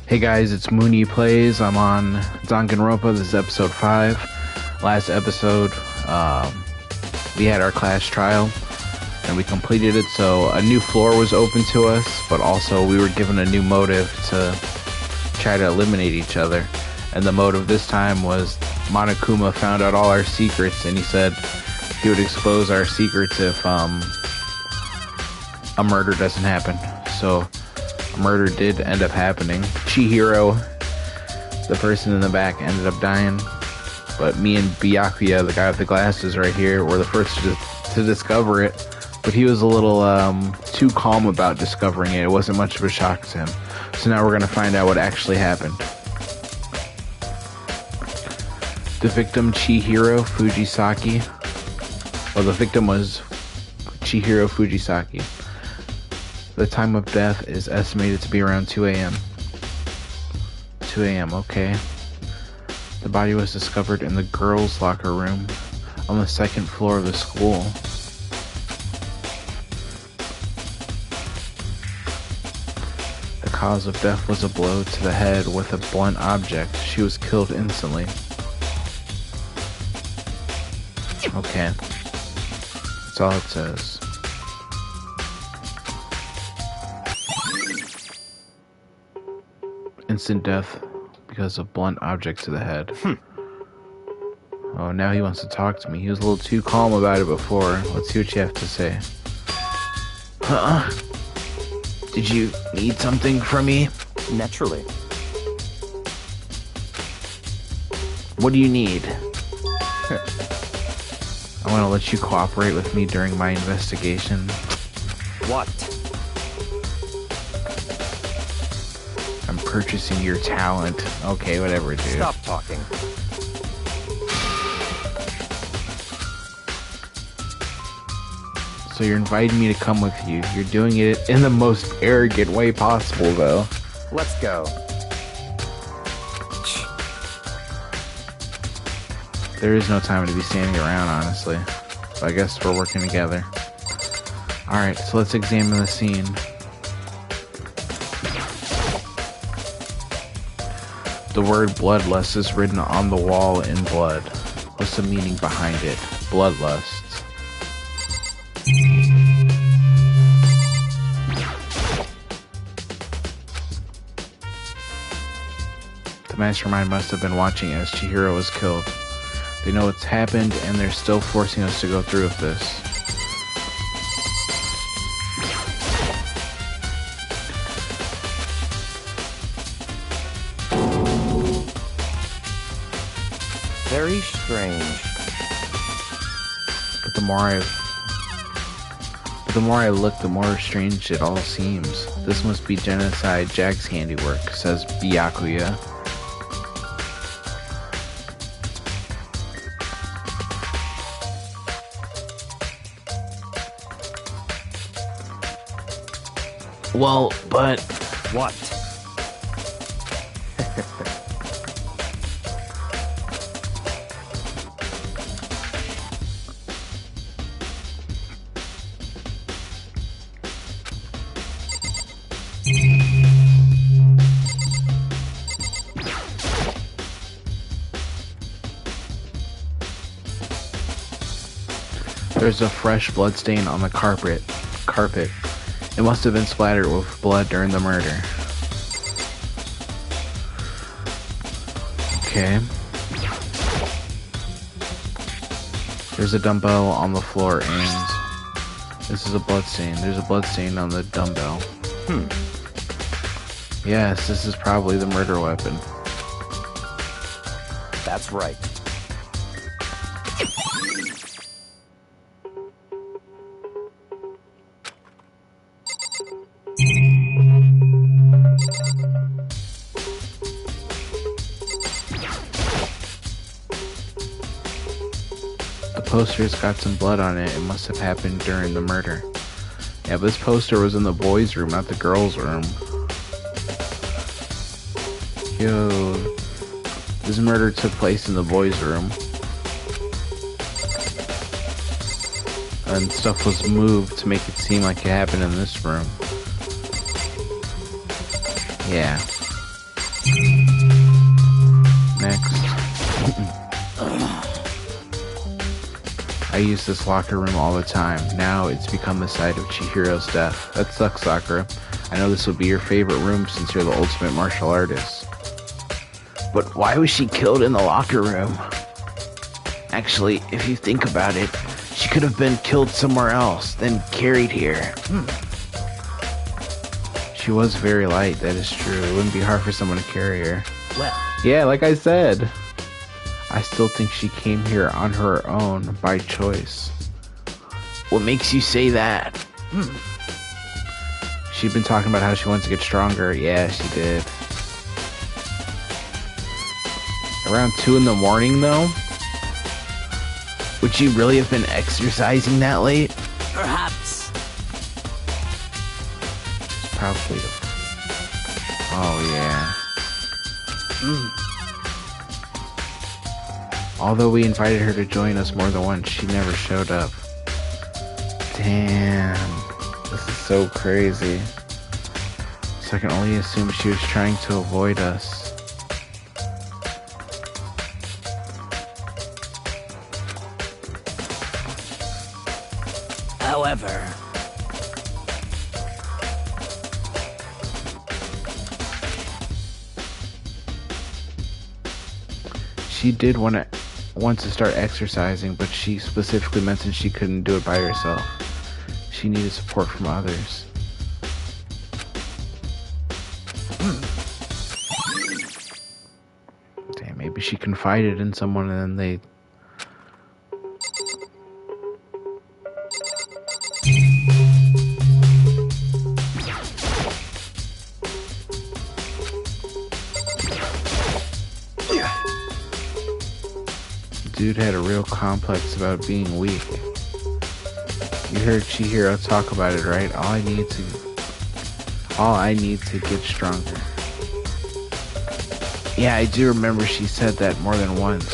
Hey guys, it's Mooney Plays. I'm on Danganronpa. This is episode 5. Last episode, we had our class trial, and we completed it, so a new floor was open to us, but also we were given a new motive to try to eliminate each other. And the motive this time was Monokuma found out all our secrets, and he said he would expose our secrets if a murder doesn't happen. So murder did end up happening. Chihiro, the person in the back, ended up dying, but me and Byakuya, the guy with the glasses right here, were the first to discover it, but he was a little too calm about discovering it. It wasn't much of a shock to him. So now we're going to find out what actually happened. The victim, Chihiro Fujisaki. Well, the victim was Chihiro Fujisaki. The time of death is estimated to be around 2 a.m. 2 a.m., okay. The body was discovered in the girls' locker room on the second floor of the school. The cause of death was a blow to the head with a blunt object. She was killed instantly. Okay. That's all it says. Instant death because of blunt object to the head. Oh, now he wants to talk to me. He was a little too calm about it before. Let's see what you have to say. Did you need something from me? Naturally. What do you need? I want to let you cooperate with me during my investigation. What? I'm purchasing your talent. Okay, whatever, dude. Stop talking. So you're inviting me to come with you. You're doing it in the most arrogant way possible, though. Let's go. There is no time to be standing around, honestly. But I guess we're working together. Alright, so let's examine the scene. The word bloodlust is written on the wall in blood. What's the meaning behind it? Bloodlust. The mastermind must have been watching as Chihiro was killed. They know what's happened, and they're still forcing us to go through with this. Very strange. But the more I look, the more strange it all seems. This must be genocide Jack's handiwork, says Byakuya. Well, but... What? There's a fresh blood stain on the carpet. It must have been splattered with blood during the murder. Okay. There's a dumbbell on the floor, and this is a blood stain. There's a blood stain on the dumbbell. Yes, this is probably the murder weapon. That's right. The poster's got some blood on it. It must have happened during the murder. Yeah, but this poster was in the boys' room, not the girls' room. Yo, this murder took place in the boys' room. And stuff was moved to make it seem like it happened in this room. Yeah. Next. I use this locker room all the time. Now it's become the site of Chihiro's death. That sucks, Sakura. I know this will be your favorite room since you're the ultimate martial artist. But why was she killed in the locker room? Actually, if you think about it, she could have been killed somewhere else, then carried here. She was very light, that is true. It wouldn't be hard for someone to carry her. Well, Yeah, like I said. I still think she came here on her own, by choice. What makes you say that? She'd been talking about how she wants to get stronger. Yeah, she did. Around 2 in the morning, though? Would she really have been exercising that late? perhaps. Probably. Oh, yeah. Although we invited her to join us more than once, she never showed up. Damn. This is so crazy. So I can only assume she was trying to avoid us. However, She did want to start exercising, but she specifically mentioned she couldn't do it by herself. She needed support from others. Damn, maybe she confided in someone and then they... Dude had a real complex about being weak. You heard Chihiro talk about it, right? All I need to get stronger. Yeah, I do remember she said that more than once.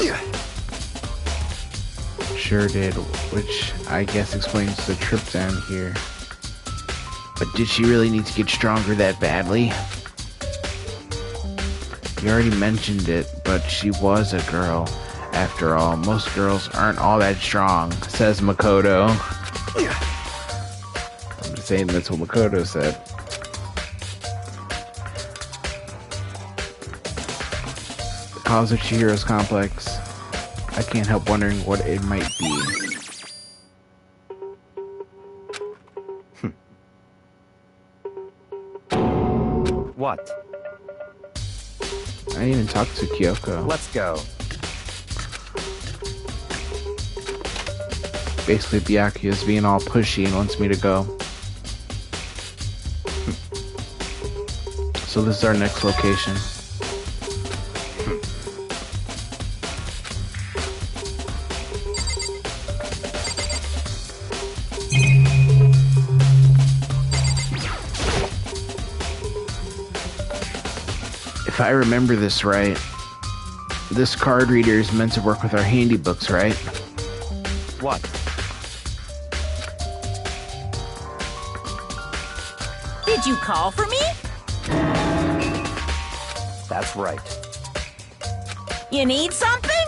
Sure did, which I guess explains the trip down here. But did she really need to get stronger that badly? You already mentioned it, but she was a girl. After all, most girls aren't all that strong, says Makoto. I'm just saying that's what Makoto said. The cause of Chihiro's complex, I can't help wondering what it might be. what? I didn't even talk to Kyoko. Let's go. Basically, Byakuya is being all pushy and wants me to go. So this is our next location. If I remember this right, this card reader is meant to work with our handy books, right? What? Did you call for me? That's right. You need something?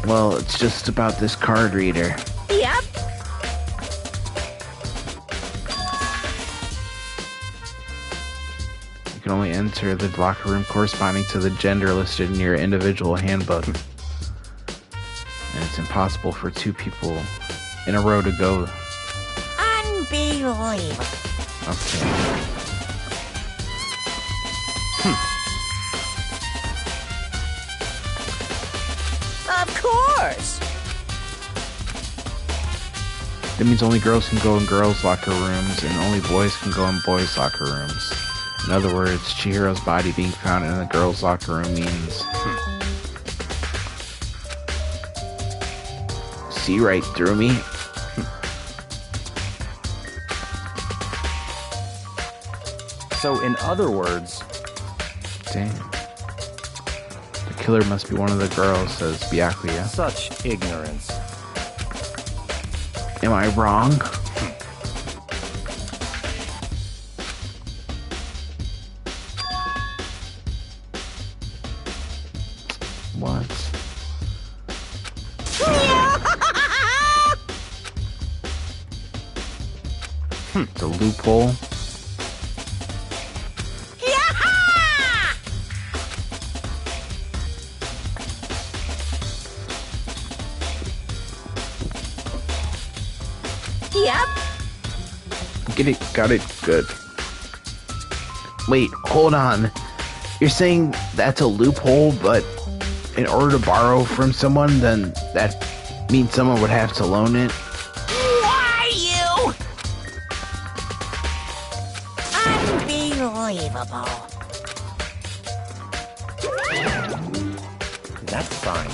Well, it's just about this card reader. Yep. You can only enter the locker room corresponding to the gender listed in your individual handbook. And it's impossible for 2 people in a row to go. Unbelievable. Okay. Of course. That means only girls can go in girls' locker rooms and only boys can go in boys' locker rooms. In other words, Chihiro's body being found in the girls' locker room means... See right through me? So, in other words, Damn. The killer must be one of the girls, says Byakuya. such ignorance. Am I wrong? It's a loophole. Yaha! Yep. Get it, got it, good. Wait, hold on. You're saying that's a loophole, but in order to borrow from someone, then that means someone would have to loan it? Why, you? Unbelievable. That's fine.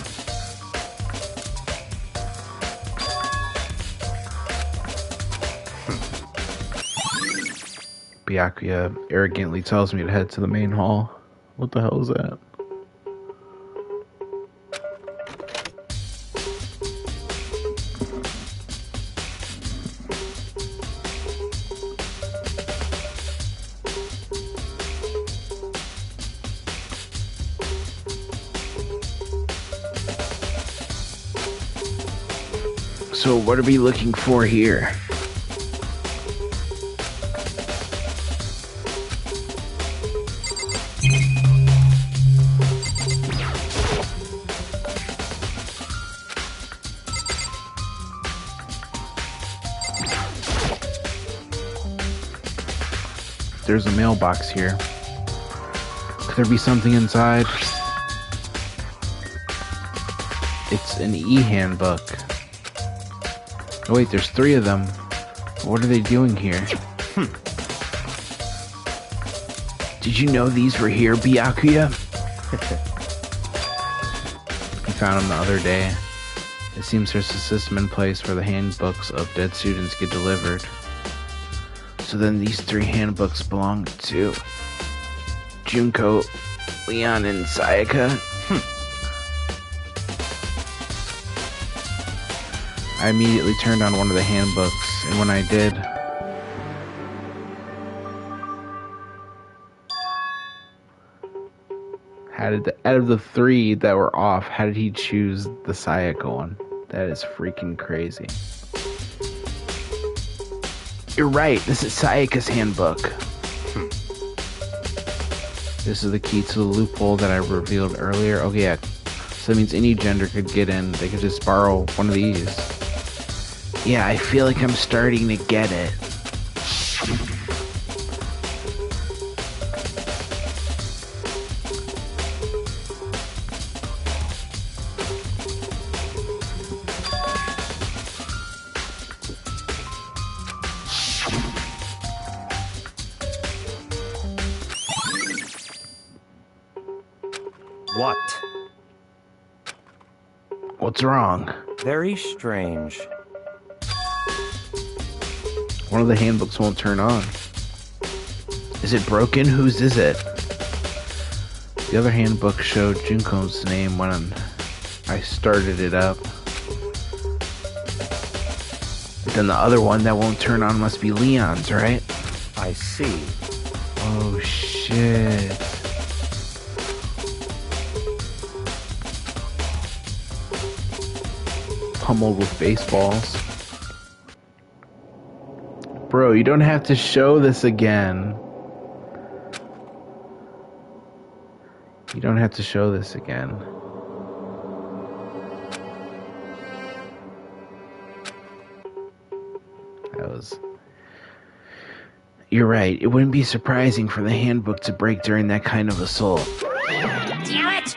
Byakuya arrogantly tells me to head to the main hall. What the hell is that? So what are we looking for here? There's a mailbox here. Could there be something inside? It's an e-handbook. Oh wait, there's 3 of them. What are they doing here? Did you know these were here, Byakuya? I found them the other day. It seems there's a system in place where the handbooks of dead students get delivered. So then these 3 handbooks belong to Junko, Leon, and Sayaka. I immediately turned on one of the handbooks, and when I did, out of the 3 that were off, how did he choose the Sayaka one? That is freaking crazy. You're right, this is Sayaka's handbook. This is the key to the loophole that I revealed earlier. Oh yeah, so that means any gender could get in. They could just borrow one of these. Yeah, I feel like I'm starting to get it. What? What's wrong? Very strange. One of the handbooks won't turn on. Is it broken? Whose is it? The other handbook showed Junko's name when I started it up. But then the other one that won't turn on must be Leon's, right? I see. Oh shit. Pummeled with baseballs. Bro, you don't have to show this again. You don't have to show this again. That was... You're right. It wouldn't be surprising for the handbook to break during that kind of assault. Damn it!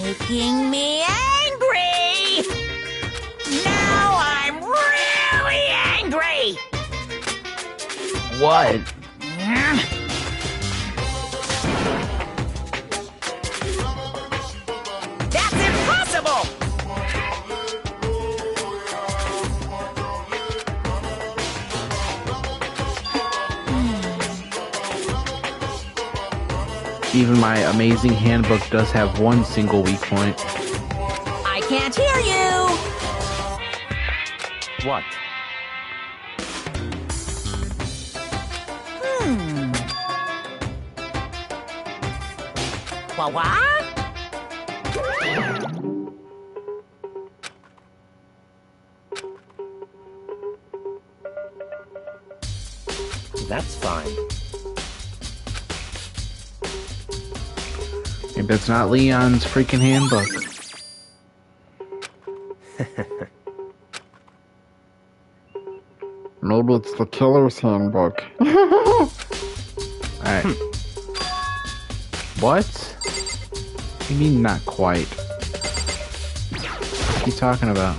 Making me angry! Now I'm really angry! What? That's impossible! Even my amazing handbook does have one single weak point. I can't hear you! What? What? That's fine. Maybe that's not Leon's freaking handbook. Maybe it's the killer's handbook. Alright. What? What do you mean not quite? What are you talking about?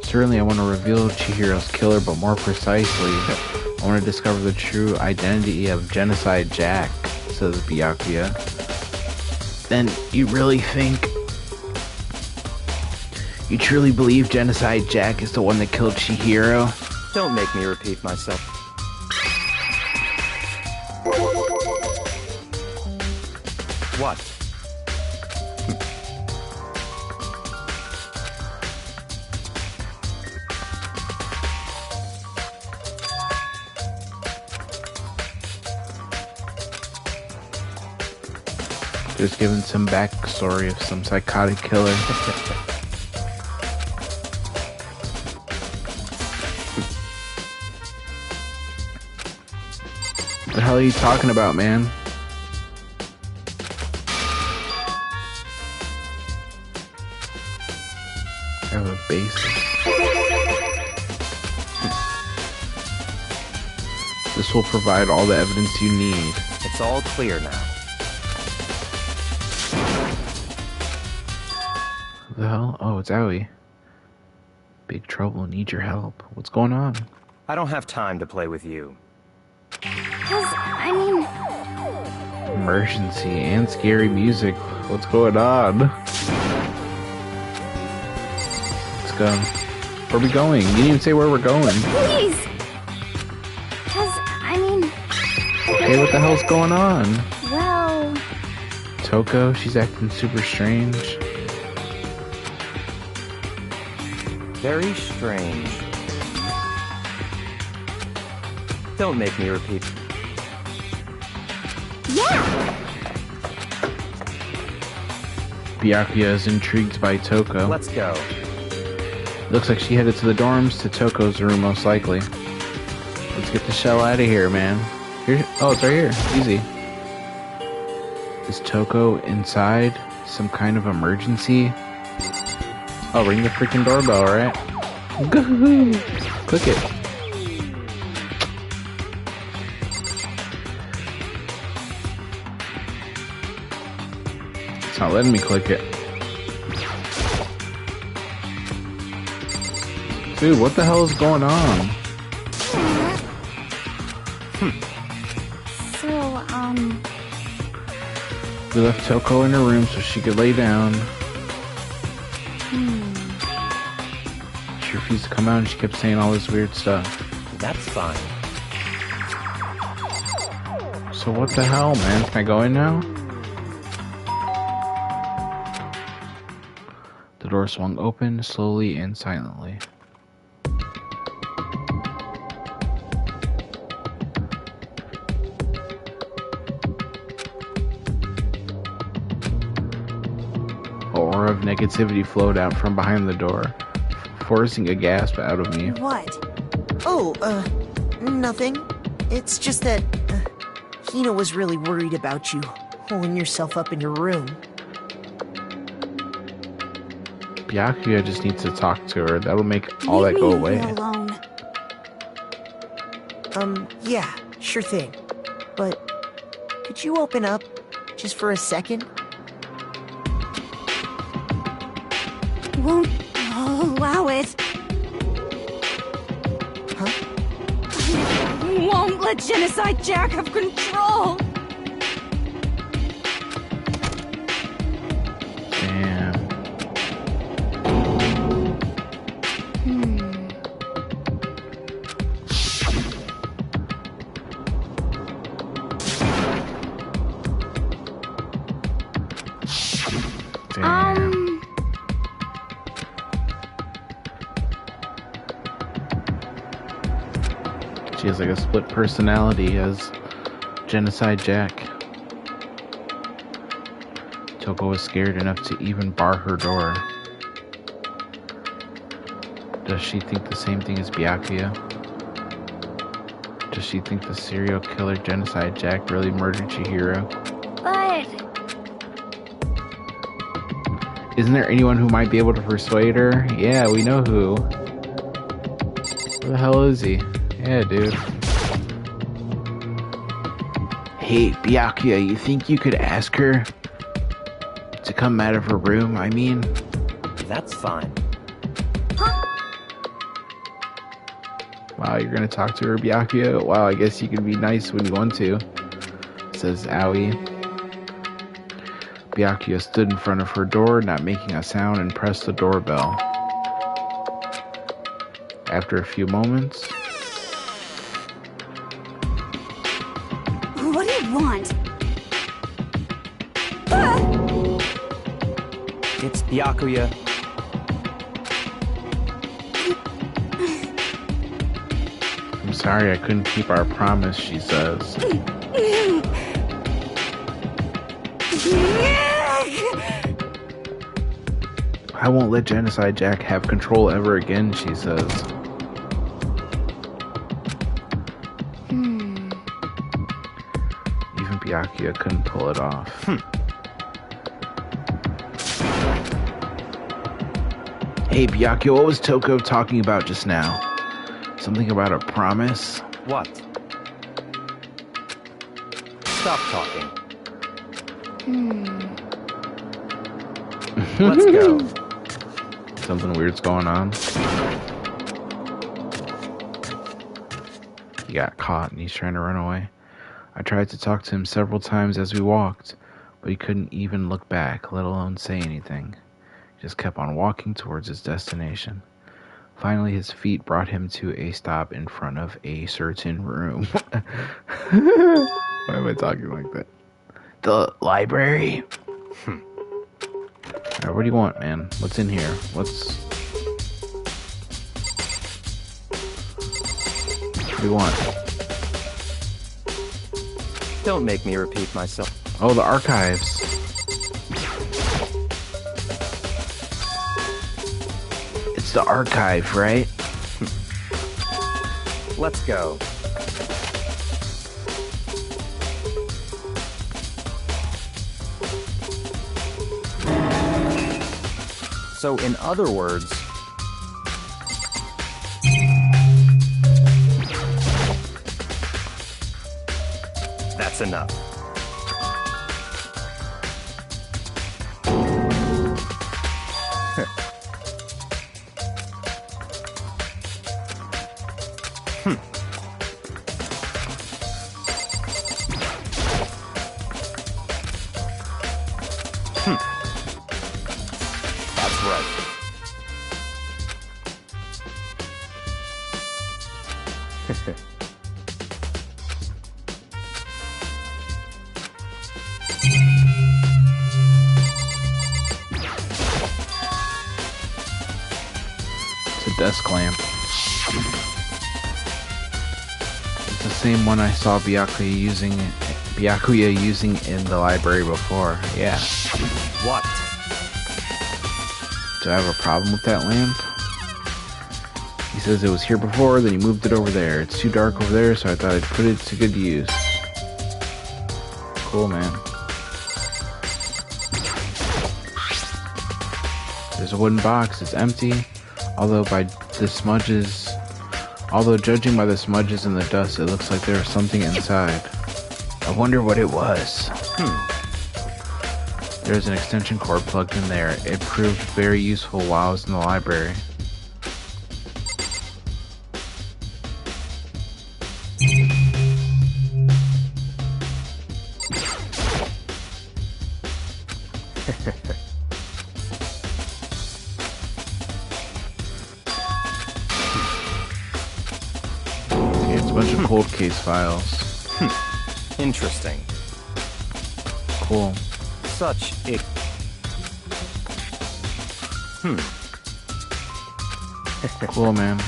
Certainly I want to reveal Chihiro's killer, but more precisely, I want to discover the true identity of Genocide Jack, says Byakuya. Then you really think... You truly believe Genocide Jack is the one that killed Chihiro? Don't make me repeat myself. What? Just giving some backstory of some psychotic killer. What the hell are you talking about, man? I have a basis. This will provide all the evidence you need. It's all clear now. What the hell? Oh, it's Aoi. Big trouble, need your help. What's going on? I don't have time to play with you. Emergency and scary music. What's going on? Let's go. Where are we going? You didn't even say where we're going. Please! Hey, what the hell's going on? Well... Toko, she's acting super strange. Very strange. Don't make me repeat. Yeah! Byakuya is intrigued by Toko. Let's go. Looks like she headed to the dorms to Toko's room, most likely. Let's get the shell out of here, man. Here, oh, it's right here. Easy. Is Toko inside? Some kind of emergency? Oh, ring the freaking doorbell, right? Goo-hoo! Click it. It's not letting me click it. Dude, what the hell is going on? We left Toko in her room so she could lay down. She refused to come out and she kept saying all this weird stuff. That's fine. So what the hell, man? Can I go in now? The door swung open, slowly and silently. Aura of negativity flowed out from behind the door, forcing a gasp out of me. What? Oh, nothing. It's just that, Hina was really worried about you, holding yourself up in your room. Byakuya just needs to talk to her. That'll make all that go away. Alone. Yeah, sure thing. But, could you open up, just for a second? Won't allow it. Huh? Won't let Genocide Jack have control. Damn. Damn. She has like a split personality as Genocide Jack. Toko was scared enough to even bar her door. Does she think the same thing as Byakuya? Does she think the serial killer genocide Jack really murdered Chihiro? But Isn't there anyone who might be able to persuade her? Yeah, we know who. Where the hell is he? Yeah, dude. Hey, Byakuya, you think you could ask her to come out of her room? I mean, That's fine. wow, you're gonna talk to her, Byakuya? Wow, I guess you can be nice when you want to, says Aoi. Byakuya stood in front of her door, not making a sound, and pressed the doorbell. After a few moments, what do you want? It's Byakuya. I'm sorry I couldn't keep our promise, she says. I won't let Genocide Jack have control ever again, she says. Even Byakuya couldn't pull it off. Hey Byakuya, what was Toko talking about just now? Something about a promise? What? Stop talking. Let's go. Something weird's going on. He got caught and he's trying to run away. I tried to talk to him several times as we walked, but he couldn't even look back, let alone say anything. He just kept on walking towards his destination. Finally, his feet brought him to a stop in front of a certain room. Why am I talking like that? The library? Alright, what do you want, man? What's in here? What do you want? Don't make me repeat myself. Oh, the archives. It's the archive, right? Let's go. So, in other words, that's enough. That's right. It's a desk lamp. It's the same one I saw Byakuya using in the library before. Yeah. What? Do I have a problem with that lamp? He says it was here before, then he moved it over there. It's too dark over there, so I thought I'd put it to good use. Cool, man. There's a wooden box. It's empty, although judging by the smudges and the dust, it looks like there's something inside. I wonder what it was. There's an extension cord plugged in there. It proved very useful while I was in the library. It's a bunch of cold case files. Interesting. Cool. Such a... Cool, man.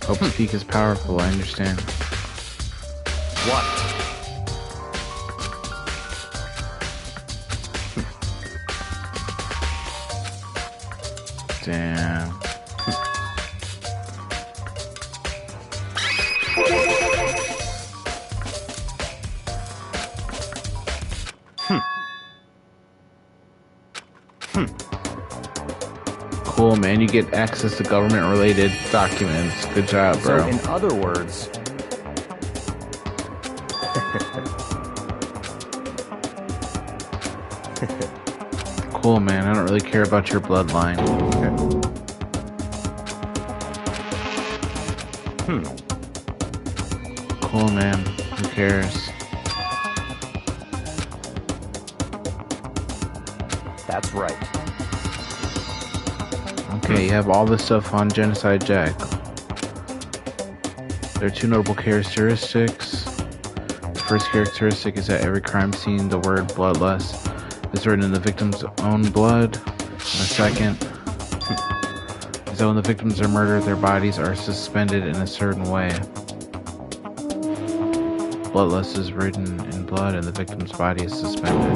Hope's Peak is powerful, I understand. What? Damn. Cool, man. You get access to government-related documents. Good job, bro. So, in other words... Cool, man. I don't really care about your bloodline. Cool, man. Who cares? That's right. Okay, you have all this stuff on Genocide Jack. There are two notable characteristics. The first characteristic is that every crime scene, the word bloodless is written in the victim's own blood. And the second is that when the victims are murdered, their bodies are suspended in a certain way. Bloodless is written in blood and the victim's body is suspended.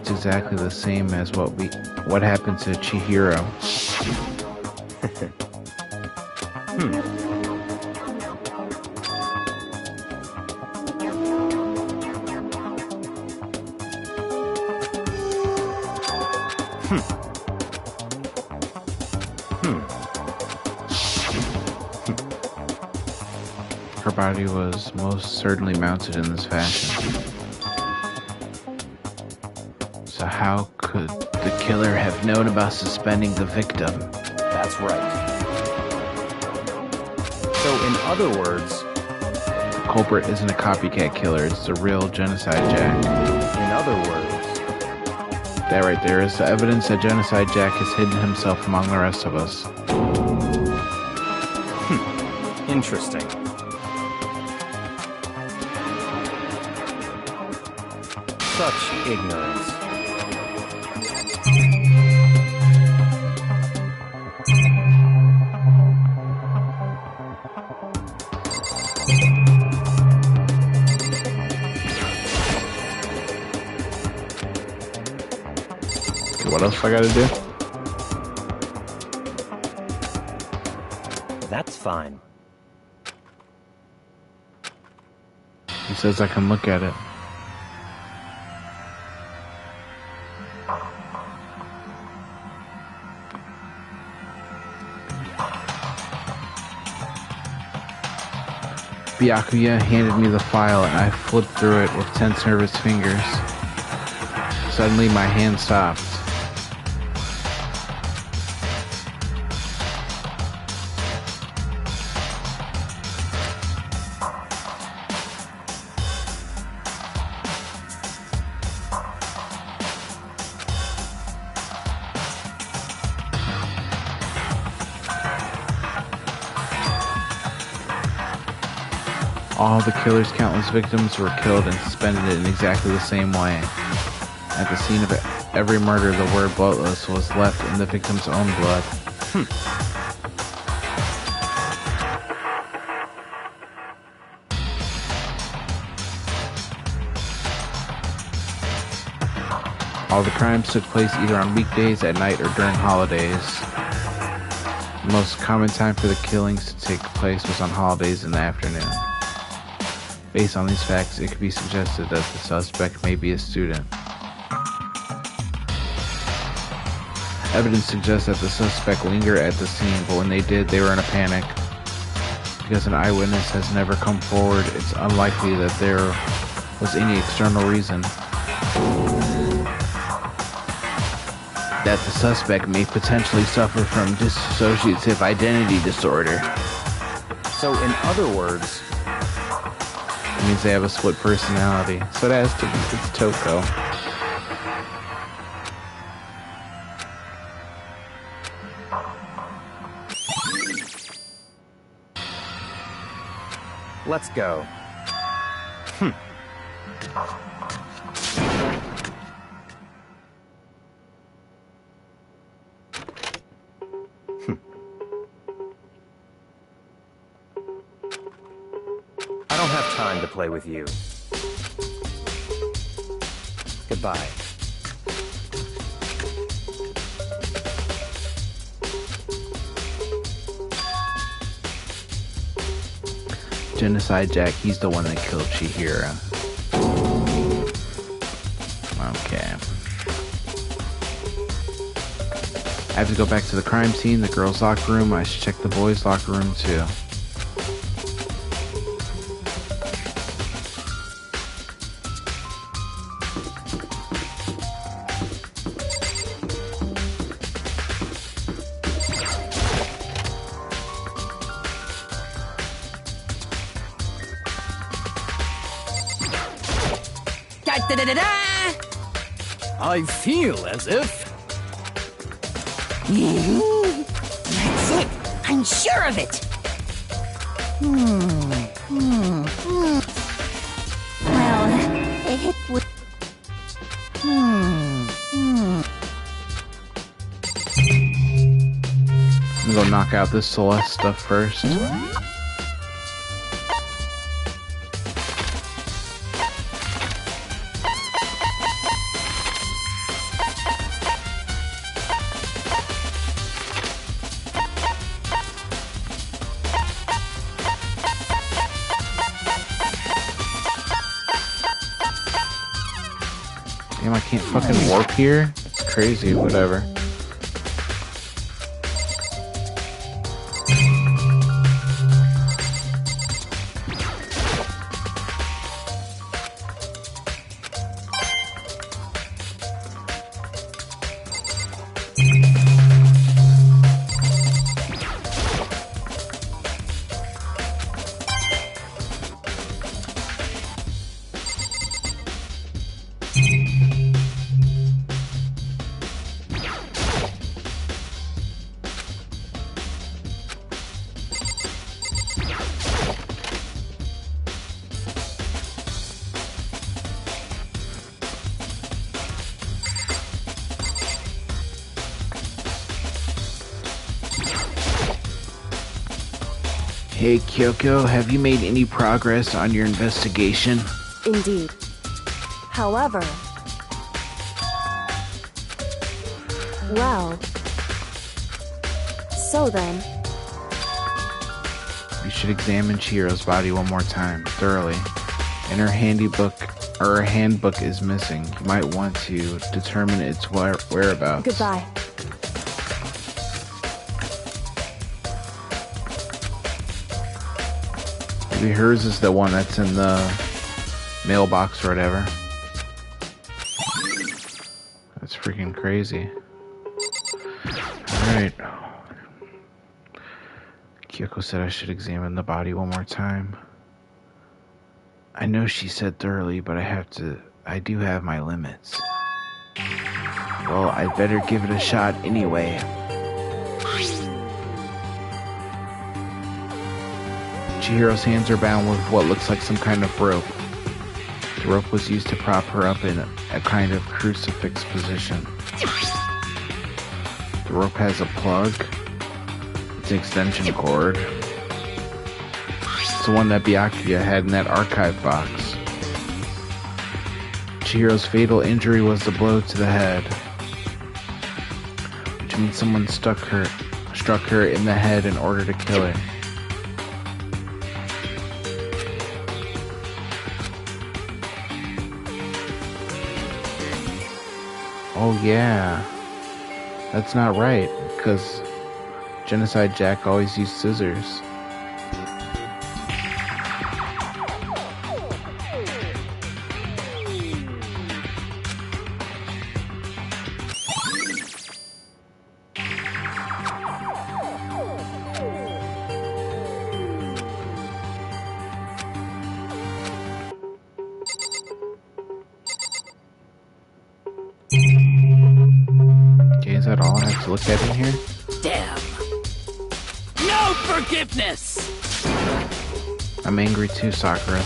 It's exactly the same as what happened to Chihiro. Her body was most certainly mounted in this fashion. So how could the killer have known about suspending the victim? That's right. So, in other words... The culprit isn't a copycat killer, it's the real Genocide Jack. In other words... That right there is the evidence that Genocide Jack has hidden himself among the rest of us. Interesting. Such ignorance. Okay, what else I gotta do? That's fine. He says I can look at it. Byakuya handed me the file and I flipped through it with tense, nervous fingers. Suddenly my hand stopped. All the killer's countless victims were killed and suspended in exactly the same way. At the scene of every murder, the word bloodless was left in the victim's own blood. All the crimes took place either on weekdays, at night, or during holidays. The most common time for the killings to take place was on holidays in the afternoon. Based on these facts, it could be suggested that the suspect may be a student. Evidence suggests that the suspect lingered at the scene, but when they did, they were in a panic. Because an eyewitness has never come forward, it's unlikely that there was any external reason. That the suspect may potentially suffer from dissociative identity disorder. So, in other words... It means they have a split personality. So it has to be, it's Toko. Let's go. I don't have time to play with you. Goodbye. Genocide Jack, he's the one that killed Chihiro. Okay. I have to go back to the crime scene, the girls' locker room. I should check the boys' locker room too. Da-da-da-da-da! I feel as if... That's it! I'm sure of it! Well, it would. I'm gonna go knock out this Celeste stuff first. Damn, I can't fucking warp here? It's crazy, whatever. Hey Kyoko, have you made any progress on your investigation? Indeed. However. Well. So then. You should examine Chihiro's body one more time, thoroughly. And her her handbook is missing. You might want to determine its whereabouts. Goodbye. Maybe hers is the one that's in the mailbox or whatever. That's freaking crazy. Alright. Kyoko said I should examine the body one more time. I know she said thoroughly, but I do have my limits. Well, I'd better give it a shot anyway. Chihiro's hands are bound with what looks like some kind of rope. The rope was used to prop her up in a kind of crucifix position. The rope has a plug. It's an extension cord. It's the one that Byakuya had in that archive box. Chihiro's fatal injury was the blow to the head, which means someone struck her in the head in order to kill her. Oh yeah, that's not right, because Genocide Jack always used scissors. Is that all I have to look at in here? Damn. No forgiveness! I'm angry too, Sakura.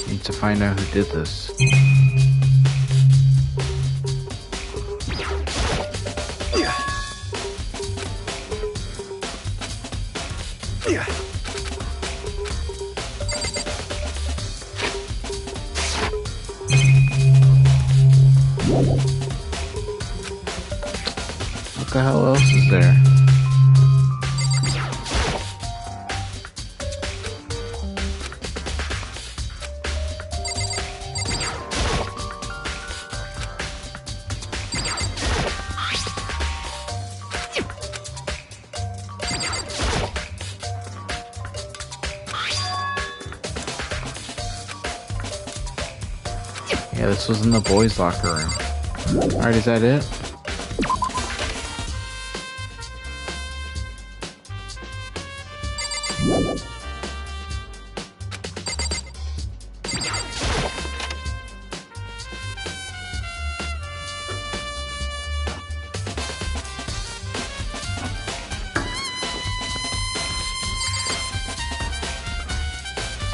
Need to find out who did this. What the hell else is there? Yeah, this was in the boys' locker room. Alright, is that it?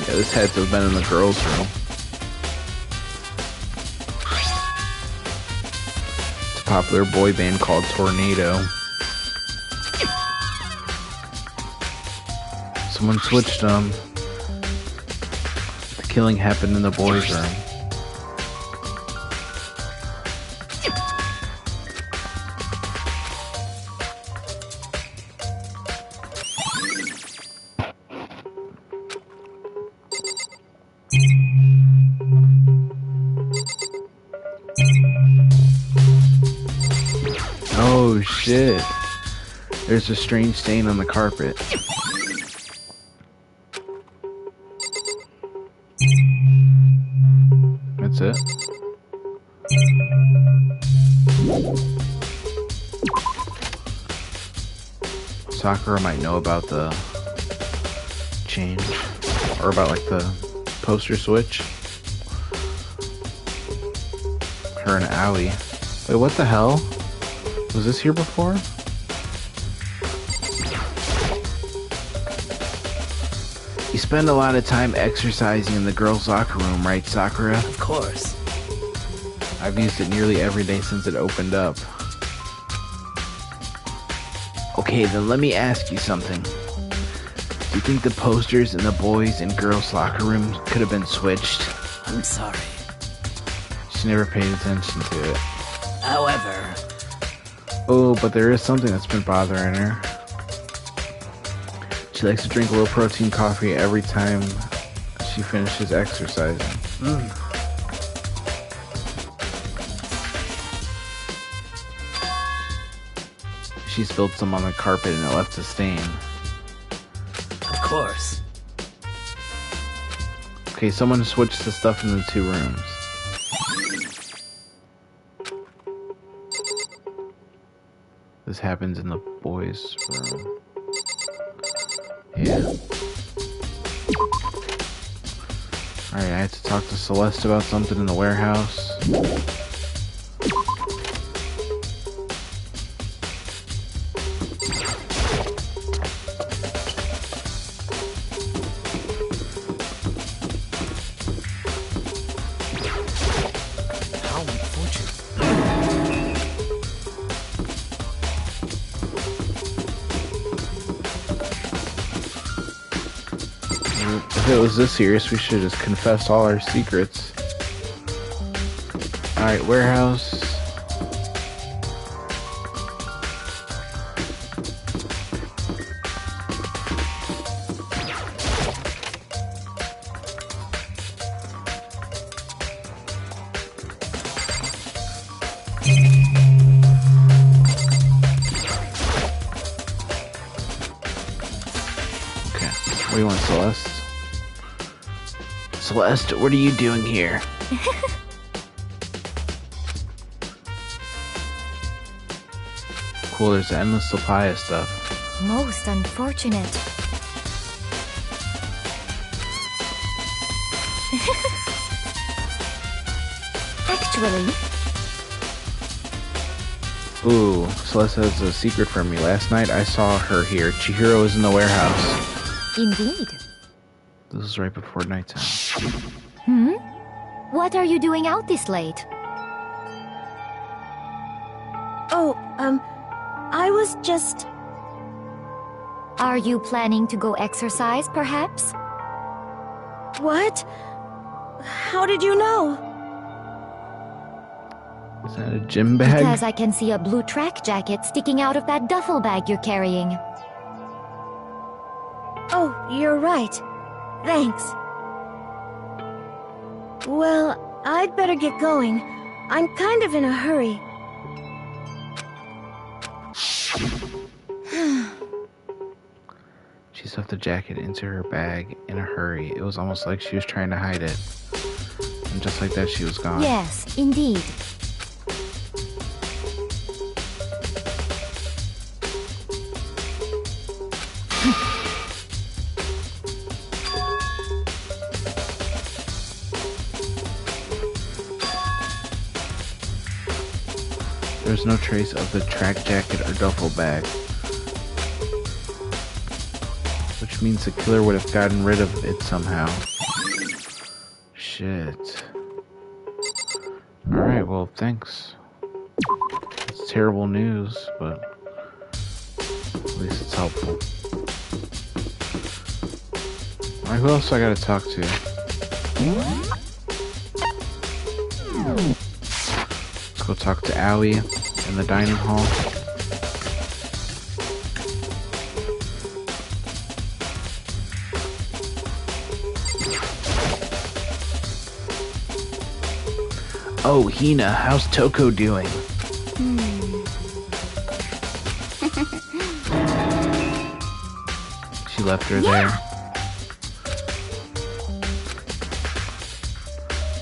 Yeah, this had to have been in the girls' room. It's a popular boy band called Tornado. Someone switched them. The killing happened in the boys' room. Oh shit. There's a strange stain on the carpet. That's it. Sakura might know about the change. Or about like the poster switch. Her and Aoi. Wait, what the hell? Was this here before? You spend a lot of time exercising in the girls' locker room, right, Sakura? Of course. I've used it nearly every day since it opened up. Okay, then let me ask you something. Do you think the posters in the boys' and girls' locker rooms could have been switched? I'm sorry. She never paid attention to it. However, Oh, but there is something that's been bothering her. She likes to drink a little protein coffee every time she finishes exercising. She spilled some on the carpet and it left a stain. of course. Okay, someone switched the stuff in the two rooms. This happens in the boys' room. Yeah. Alright, I had to talk to Celeste about something in the warehouse. How unfortunate. If it was this serious, we should have just confessed all our secrets. Alright, warehouse. Okay, what do you want, Celeste? Celeste, what are you doing here? Cool, there's an endless supply of stuff. Most unfortunate. Actually, Ooh, Celeste has a secret from me. Last night I saw her here. Chihiro was in the warehouse. indeed. This was right before nighttime. What are you doing out this late? Oh, I was just... Are you planning to go exercise, perhaps? What? How did you know? Is that a gym bag? Because I can see a blue track jacket sticking out of that duffel bag you're carrying. Oh, you're right. Thanks. Well, I'd better get going. I'm kind of in a hurry. She stuffed the jacket into her bag in a hurry. It was almost like she was trying to hide it. And just like that, she was gone. Yes, indeed. There's no trace of the track jacket or duffel bag, which means the killer would have gotten rid of it somehow. Shit. Alright, well, thanks. It's terrible news, but at least it's helpful. Alright, who else do I gotta talk to? Let's go talk to Allie in the dining hall. Oh, Hina, how's Toko doing? She left her there.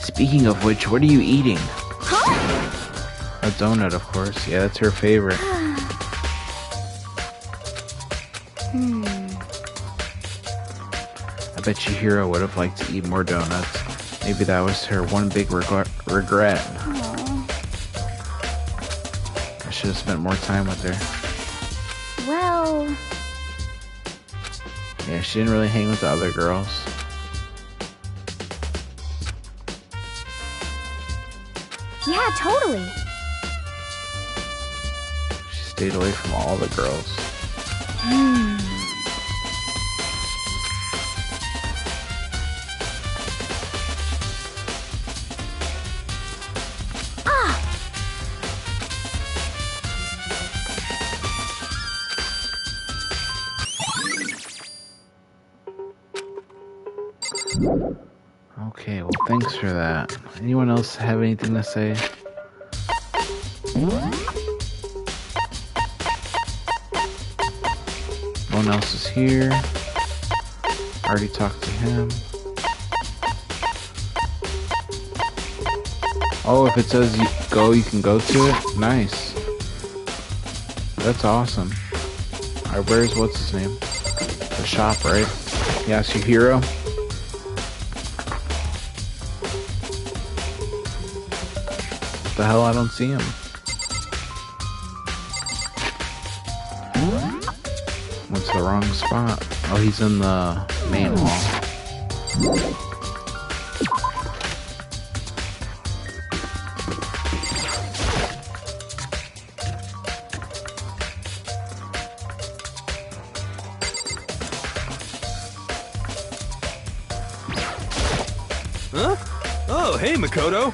Speaking of which, what are you eating? A donut, of course. Yeah, that's her favorite. I bet you Hiro would have liked to eat more donuts. Maybe that was her one big regret. I should have spent more time with her. Well, Yeah, she didn't really hang with the other girls. yeah, totally. She stayed away from all the girls. Okay, well, thanks for that. Anyone else have anything to say? No one else is here. Already talked to him. Oh, if it says you go, you can go to it? Nice. That's awesome. Alright, where's what's his name? The shop, right? Yasuhiro? What the hell? I don't see him. What's the wrong spot? Oh, he's in the main hall. Huh? Oh, hey, Makoto.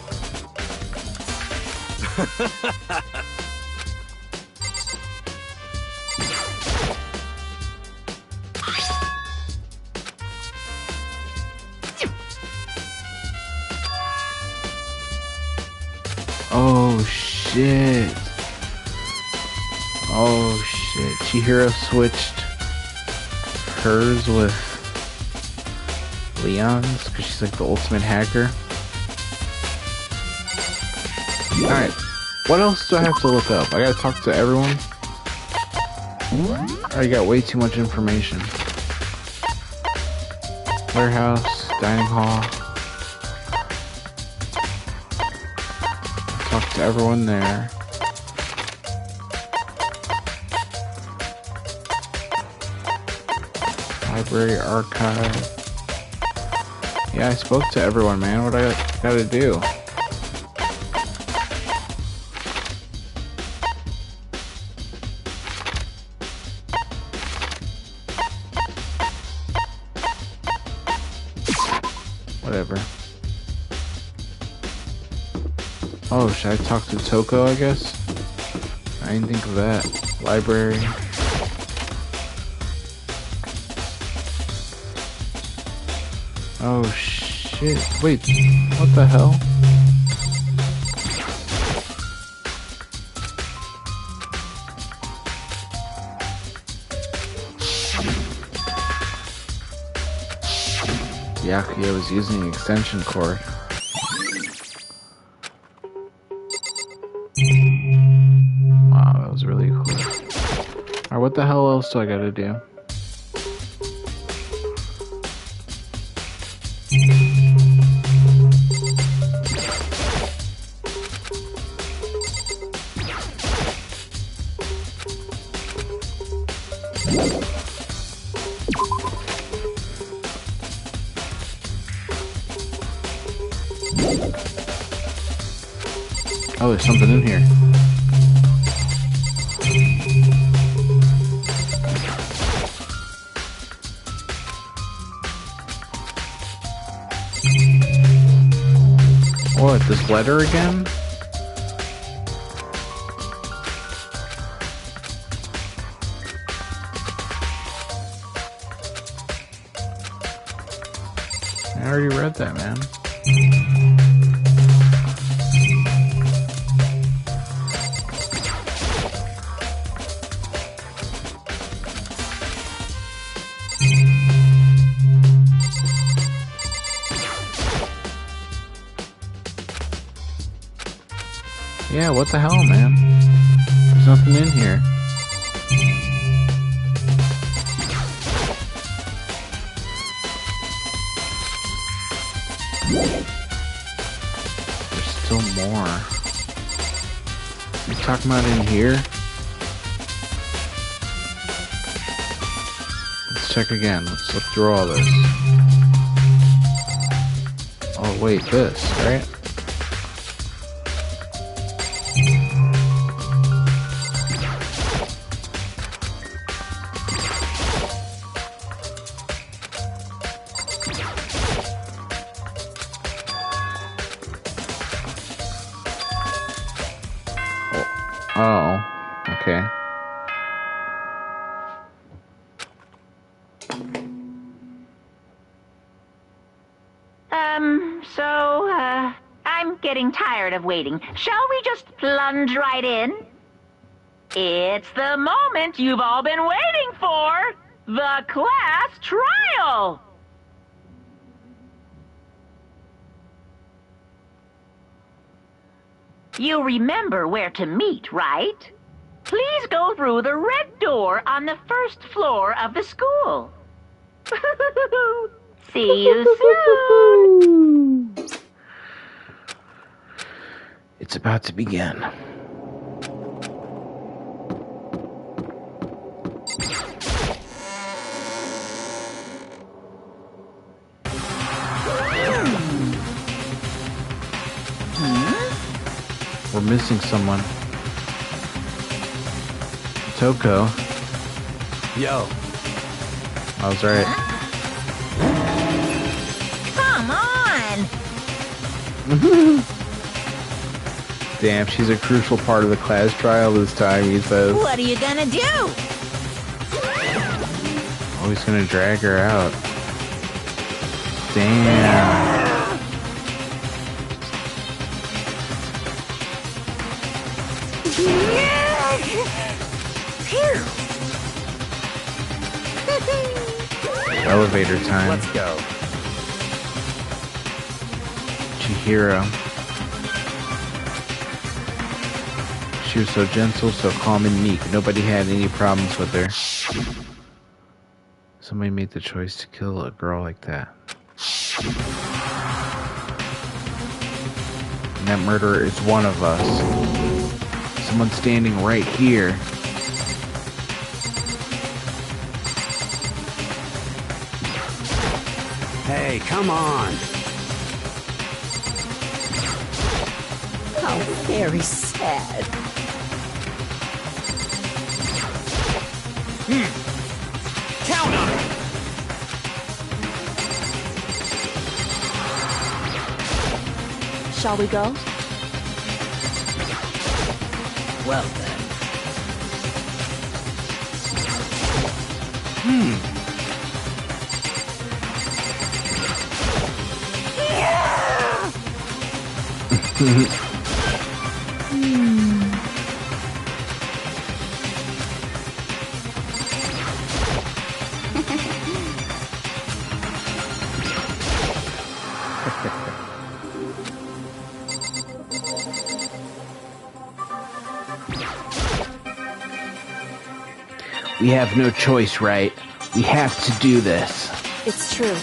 Oh shit. Oh shit. Chihiro switched hers with Leon's because she's like the ultimate hacker. Alright. What else do I have to look up? I gotta talk to everyone? I already got way too much information. Warehouse, dining hall. Talk to everyone there. Library, archive. Yeah, I spoke to everyone, man. What I gotta do? Whatever. Oh, should I talk to Toko, I guess? I didn't think of that. Library. Oh, shit. Wait, what the hell? Yakuya was using an extension cord. Alright, what the hell else do I gotta do? Oh, there's something in here. What, this letter again? I already read that, man. Yeah, what the hell, man? There's nothing in here. There's still more. You talking about in here? Let's check again. Let's look through all this. Oh, wait, this, right? Oh, okay. I'm getting tired of waiting. Shall we just plunge right in? It's the moment you've all been waiting for! The class trial! You remember where to meet, right? Please go through the red door on the first floor of the school. See you soon! It's about to begin. We're missing someone. Toko. Yo. I was right. Come on! Damn, she's a crucial part of the class trial this time, he says. What are you gonna do? Oh, he's gonna drag her out. Damn. Elevator time. Let's go. Chihiro. She was so gentle, so calm and meek. Nobody had any problems with her. Somebody made the choice to kill a girl like that. And that murderer is one of us. Someone standing right here. Hey, come on. How very sad. Count on it. Shall we go? Well then. We have no choice, right? We have to do this. It's true.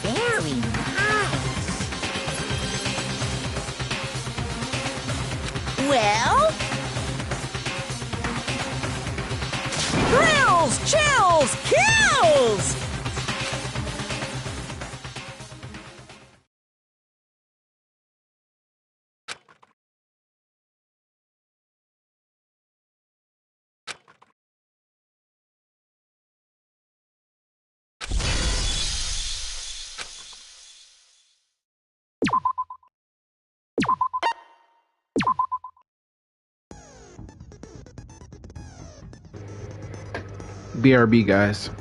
Very nice. Well? Thrills, chills, kills! BRB, guys.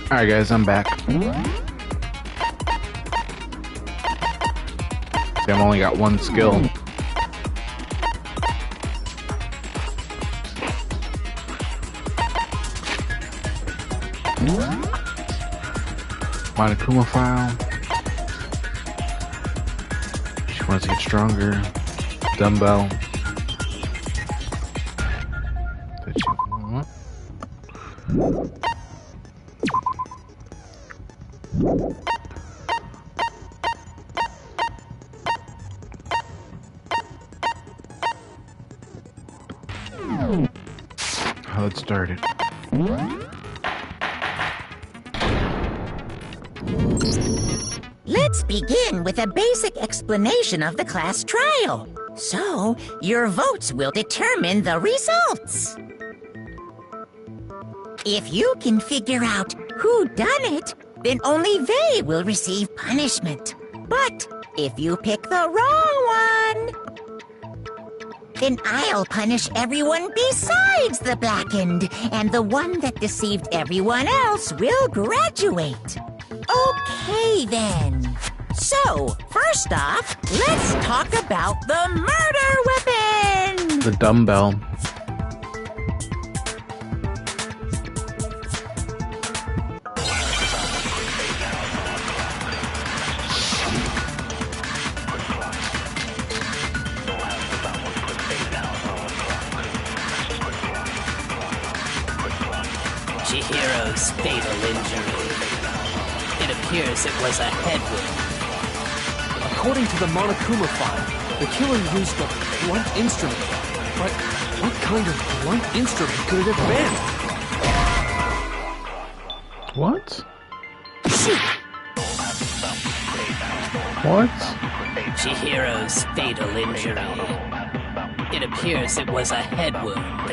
Alright guys, I'm back. See, I've only got one skill. Monokuma file. She wants to get stronger. Dumbbell. Let's start it. Let's begin with a basic explanation of the class trial. So, your votes will determine the results. If you can figure out who done it, then only they will receive punishment. But if you pick the wrong one, then I'll punish everyone besides the blackened, and the one that deceived everyone else will graduate. Okay, then. So, first off, let's talk about the murder weapon! The dumbbell. Chihiro's fatal injury. It appears it was a head wound. According to the Monokuma file, the killer used a blunt instrument. But what kind of blunt instrument could it have been? What? What? Chihiro's fatal injury. It appears it was a head wound.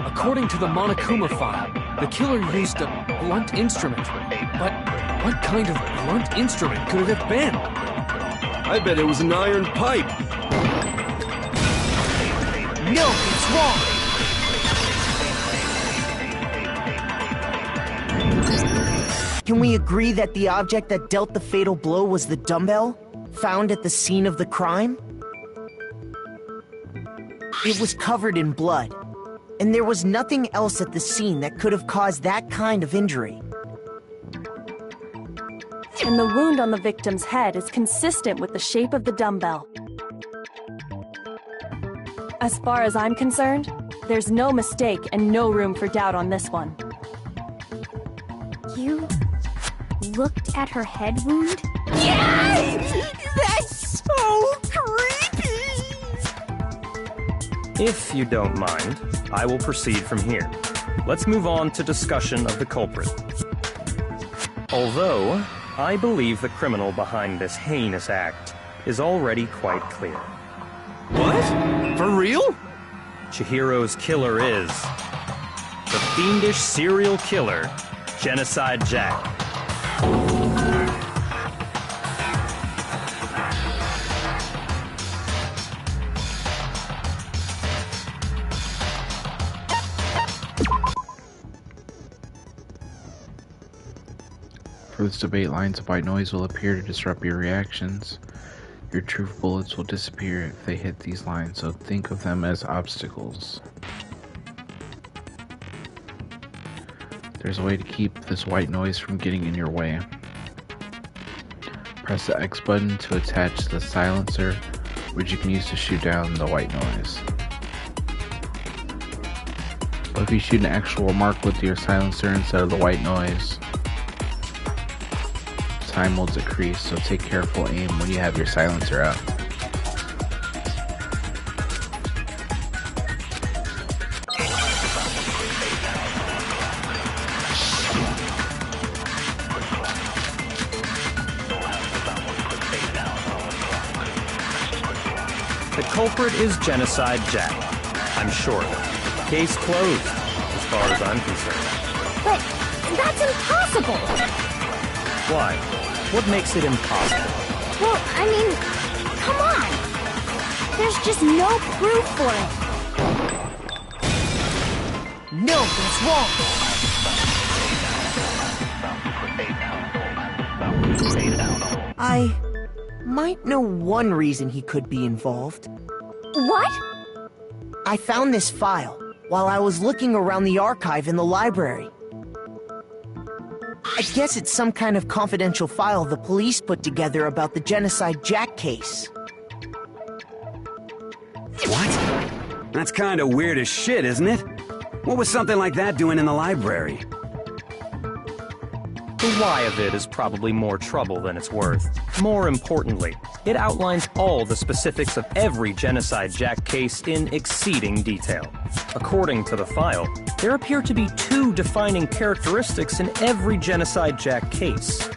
According to the Monokuma file, the killer used a blunt instrument. But what kind of blunt instrument could it have been? I bet it was an iron pipe. No, it's wrong! Can we agree that the object that dealt the fatal blow was the dumbbell, found at the scene of the crime? It was covered in blood, and there was nothing else at the scene that could have caused that kind of injury. And the wound on the victim's head is consistent with the shape of the dumbbell. As far as I'm concerned, there's no mistake and no room for doubt on this one. You looked at her head wound? Yes! That's so creepy! If you don't mind, I will proceed from here. Let's move on to discussion of the culprit. Although, I believe the criminal behind this heinous act is already quite clear. What? For real? Chihiro's killer is the fiendish serial killer, Genocide Jack. For this debate, lines of white noise will appear to disrupt your reactions. Your truth bullets will disappear if they hit these lines, so think of them as obstacles. There's a way to keep this white noise from getting in your way. Press the X button to attach the silencer, which you can use to shoot down the white noise. But if you shoot an actual mark with your silencer instead of the white noise, time will decrease, so take careful aim when you have your silencer out. The culprit is Genocide Jack. I'm sure. Case closed, as far as I'm concerned. But that's impossible! Why? What makes it impossible? Well, I mean, come on! There's just no proof for it. No, that's wrong! I might know one reason he could be involved. What? I found this file while I was looking around the archive in the library. I guess it's some kind of confidential file the police put together about the Genocide Jack case. What? That's kind of weird as shit, isn't it? What was something like that doing in the library? The why of it is probably more trouble than it's worth. More importantly, it outlines all the specifics of every Genocide Jack case in exceeding detail. According to the file, there appear to be two defining characteristics in every Genocide Jack case.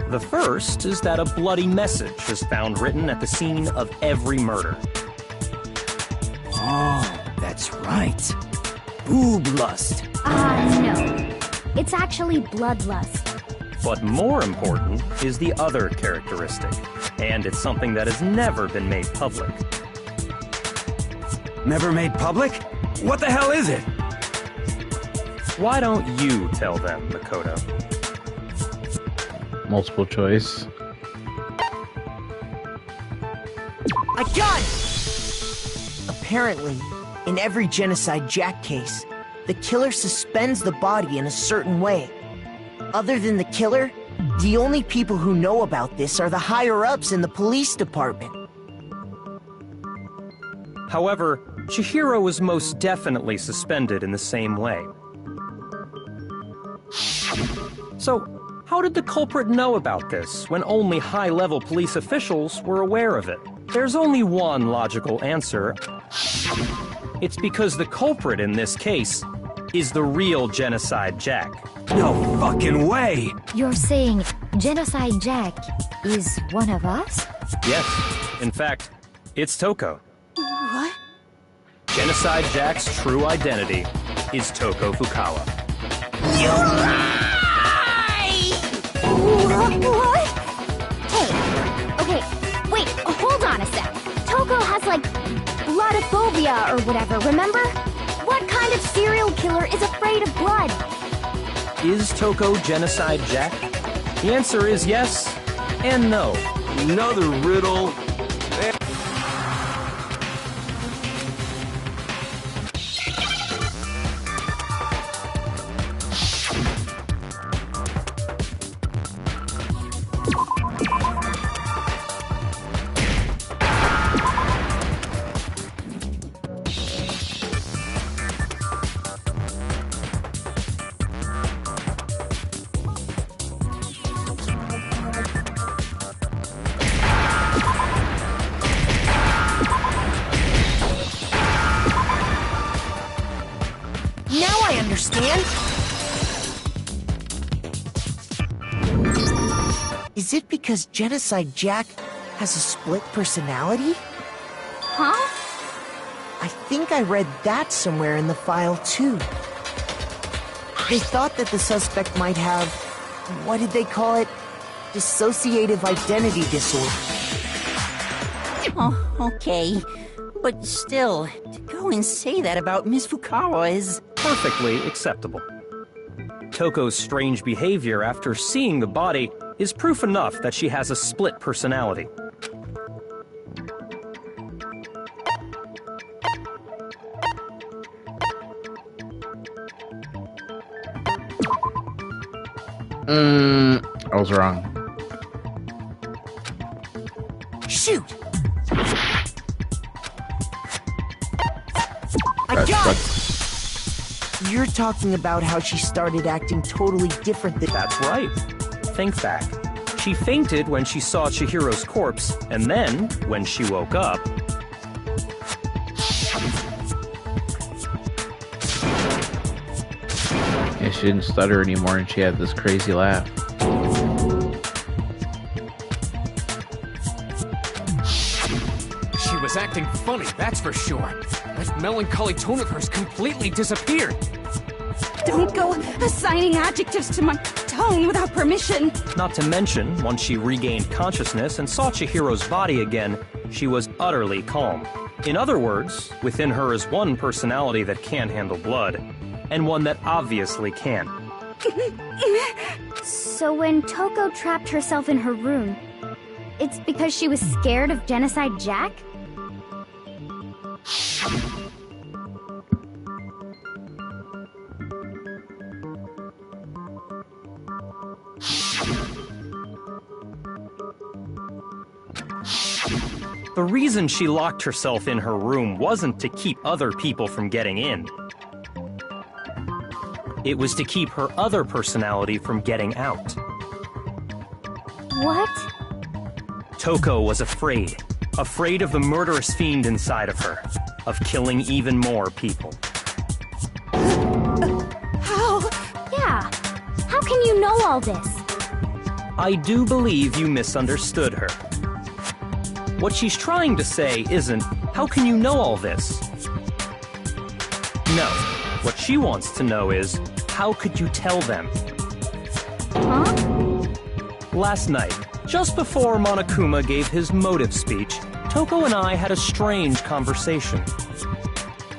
The first is that a bloody message is found written at the scene of every murder. Oh, that's right. Boob lust. No. It's actually bloodlust. But more important is the other characteristic, and it's something that has never been made public. Never made public? What the hell is it? Why don't you tell them, Makoto? Multiple choice. I got it! Apparently, in every Genocide Jack case, the killer suspends the body in a certain way. Other than the killer, the only people who know about this are the higher-ups in the police department. However, Chihiro was most definitely suspended in the same way. So, how did the culprit know about this when only high-level police officials were aware of it? There's only one logical answer. It's because the culprit in this case is the real Genocide Jack. No fucking way! You're saying Genocide Jack is one of us? Yes. In fact, it's Toko. What? Genocide Jack's true identity is Toko Fukawa. You lie! What? Hey, okay, wait, hold on a sec. Toko has, like, bloodophobia or whatever, remember? What kind of serial killer is afraid of blood? Is Toko Genocide Jack? The answer is yes and no. Another riddle. Now I understand. Is it because Genocide Jack has a split personality? Huh? I think I read that somewhere in the file, too. They thought that the suspect might have, what did they call it? Dissociative identity disorder. Oh, okay. But still, to go and say that about Miss Fukawa is... Perfectly acceptable. Toko's strange behavior after seeing the body is proof enough that she has a split personality. I was wrong. Shoot! I got it! You're talking about how she started acting totally different than... That's right. Think back. She fainted when she saw Chihiro's corpse, and then, when she woke up... Yeah, she didn't stutter anymore and she had this crazy laugh. She was acting funny, that's for sure. That melancholy tone of hers completely disappeared. Don't go assigning adjectives to my tone without permission. Not to mention, once she regained consciousness and saw Chihiro's body again, she was utterly calm. In other words, within her is one personality that can't handle blood, and one that obviously can. So when Toko trapped herself in her room, it's because she was scared of Genocide Jack? The reason she locked herself in her room wasn't to keep other people from getting in. It was to keep her other personality from getting out. What? Toko was afraid. Afraid of the murderous fiend inside of her. Of killing even more people. How? Yeah. How can you know all this? I do believe you misunderstood her. What she's trying to say isn't, how can you know all this? No. What she wants to know is, how could you tell them? Huh? Last night, just before Monokuma gave his motive speech, Toko and I had a strange conversation.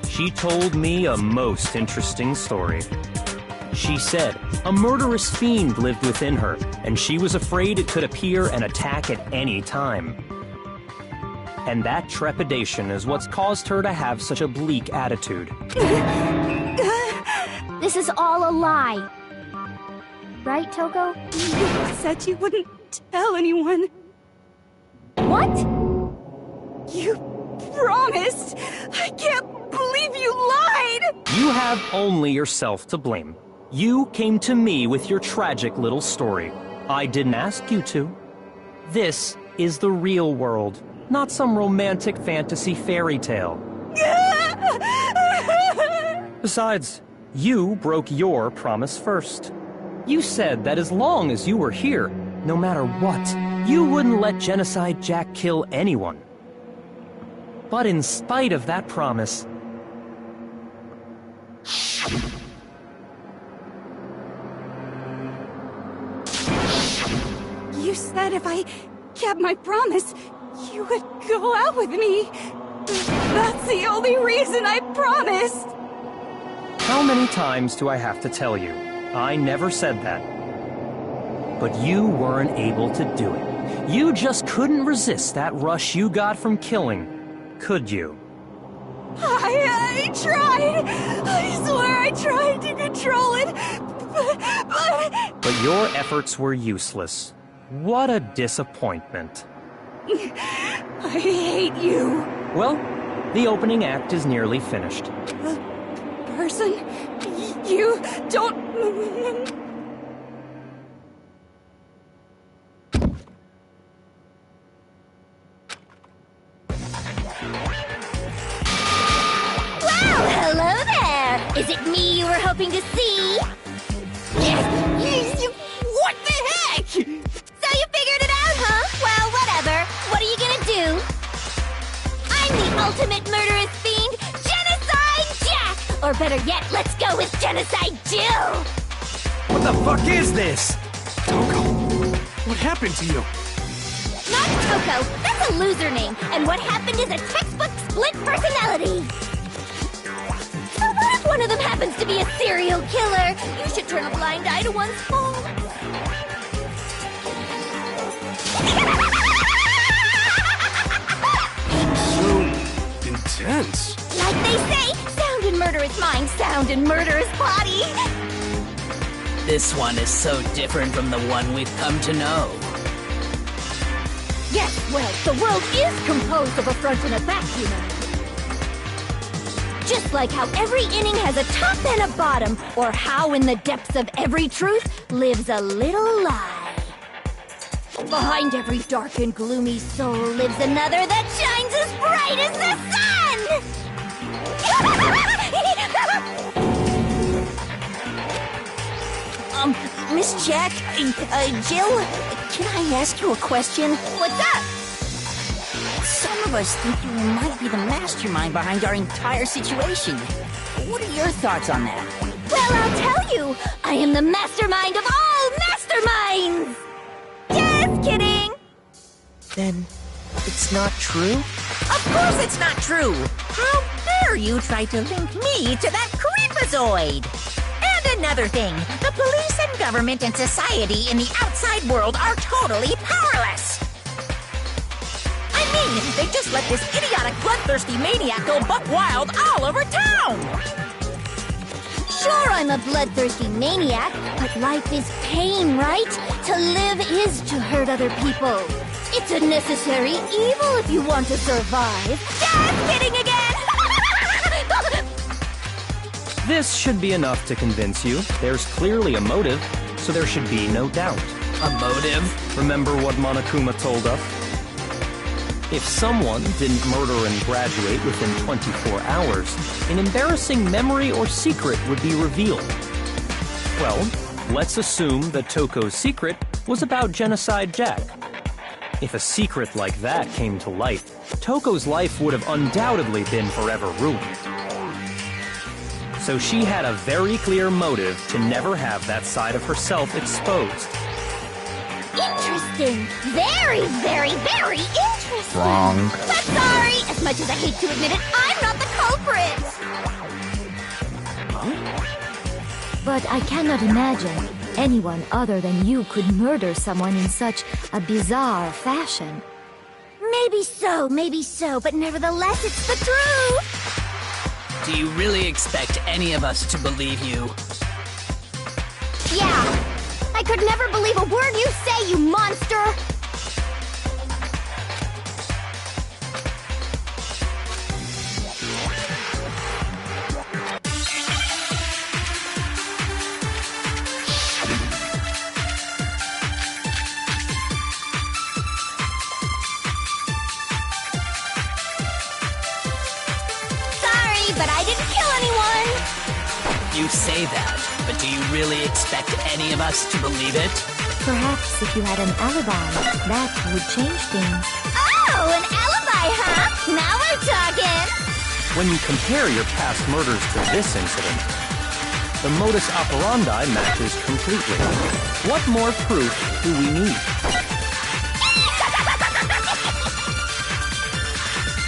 She told me a most interesting story. She said a murderous fiend lived within her, and she was afraid it could appear and attack at any time. And that trepidation is what's caused her to have such a bleak attitude. This is all a lie. Right, Toko? You said you wouldn't tell anyone. What? You promised! I can't believe you lied! You have only yourself to blame. You came to me with your tragic little story. I didn't ask you to. This is the real world, not some romantic fantasy fairy tale. Besides, you broke your promise first. You said that as long as you were here, no matter what, you wouldn't let Genocide Jack kill anyone. But in spite of that promise, You said if I kept my promise, you would go out with me. That's the only reason I promised. how many times do I have to tell you? I never said that. But you weren't able to do it. You just couldn't resist that rush you got from killing, could you? I tried. I swear I tried to control it, But your efforts were useless. What a disappointment. I hate you. Well, the opening act is nearly finished. Person, you don't... Hello there! Is it me you were hoping to see? What the heck? So you figured it out, huh? Well, whatever. What are you gonna do? I'm the ultimate murderous fiend, Genocide Jack! Or better yet, let's go with Genocide Jill! What the fuck is this? Toko, what happened to you? Not Toko, that's a loser name, and what happened is a textbook split personality! So what if one of them happens to be a serial killer? You should turn a blind eye to one's fault. So intense. Like they say, sound in murderous mind, sound in murderous body. This one is so different from the one we've come to know. Yes, well, the world is composed of a front and a back, you know. Just like how every inning has a top and a bottom, or how in the depths of every truth lives a little lie. Behind every dark and gloomy soul lives another that shines as bright as the sun! Miss Jack, Jill, can I ask you a question? What's up? Some of us think you might be the mastermind behind our entire situation. What are your thoughts on that? Well, I'll tell you! I am the mastermind of all masterminds! Just kidding! Then, it's not true? Of course it's not true! How dare you try to link me to that creepazoid! And another thing. The police and government and society in the outside world are totally powerless. I mean, they just let this idiotic, bloodthirsty maniac go buck wild all over town! Sure, I'm a bloodthirsty maniac, but life is pain, right? To live is to hurt other people. It's a necessary evil if you want to survive. Just kidding again! This should be enough to convince you. There's clearly a motive, so there should be no doubt. A motive? Remember what Monokuma told us? If someone didn't murder and graduate within 24 hours, an embarrassing memory or secret would be revealed. Well, let's assume that Toko's secret was about Genocide Jack. If a secret like that came to light, Toko's life would have undoubtedly been forever ruined. So she had a very clear motive to never have that side of herself exposed. Interesting. Very, very, very interesting. Wrong. But sorry, as much as I hate to admit it, I'm not the culprit. But I cannot imagine anyone other than you could murder someone in such a bizarre fashion. Maybe so, but nevertheless, it's the truth. Do you really expect any of us to believe you? Yeah. I could never believe a word you say, you monster! Sorry, but I didn't kill anyone! You say that, but do you really expect any of us to believe it? Perhaps if you had an alibi, that would change things. Oh, an alibi, huh? Now we're talking! When you compare your past murders to this incident, the modus operandi matches completely. What more proof do we need?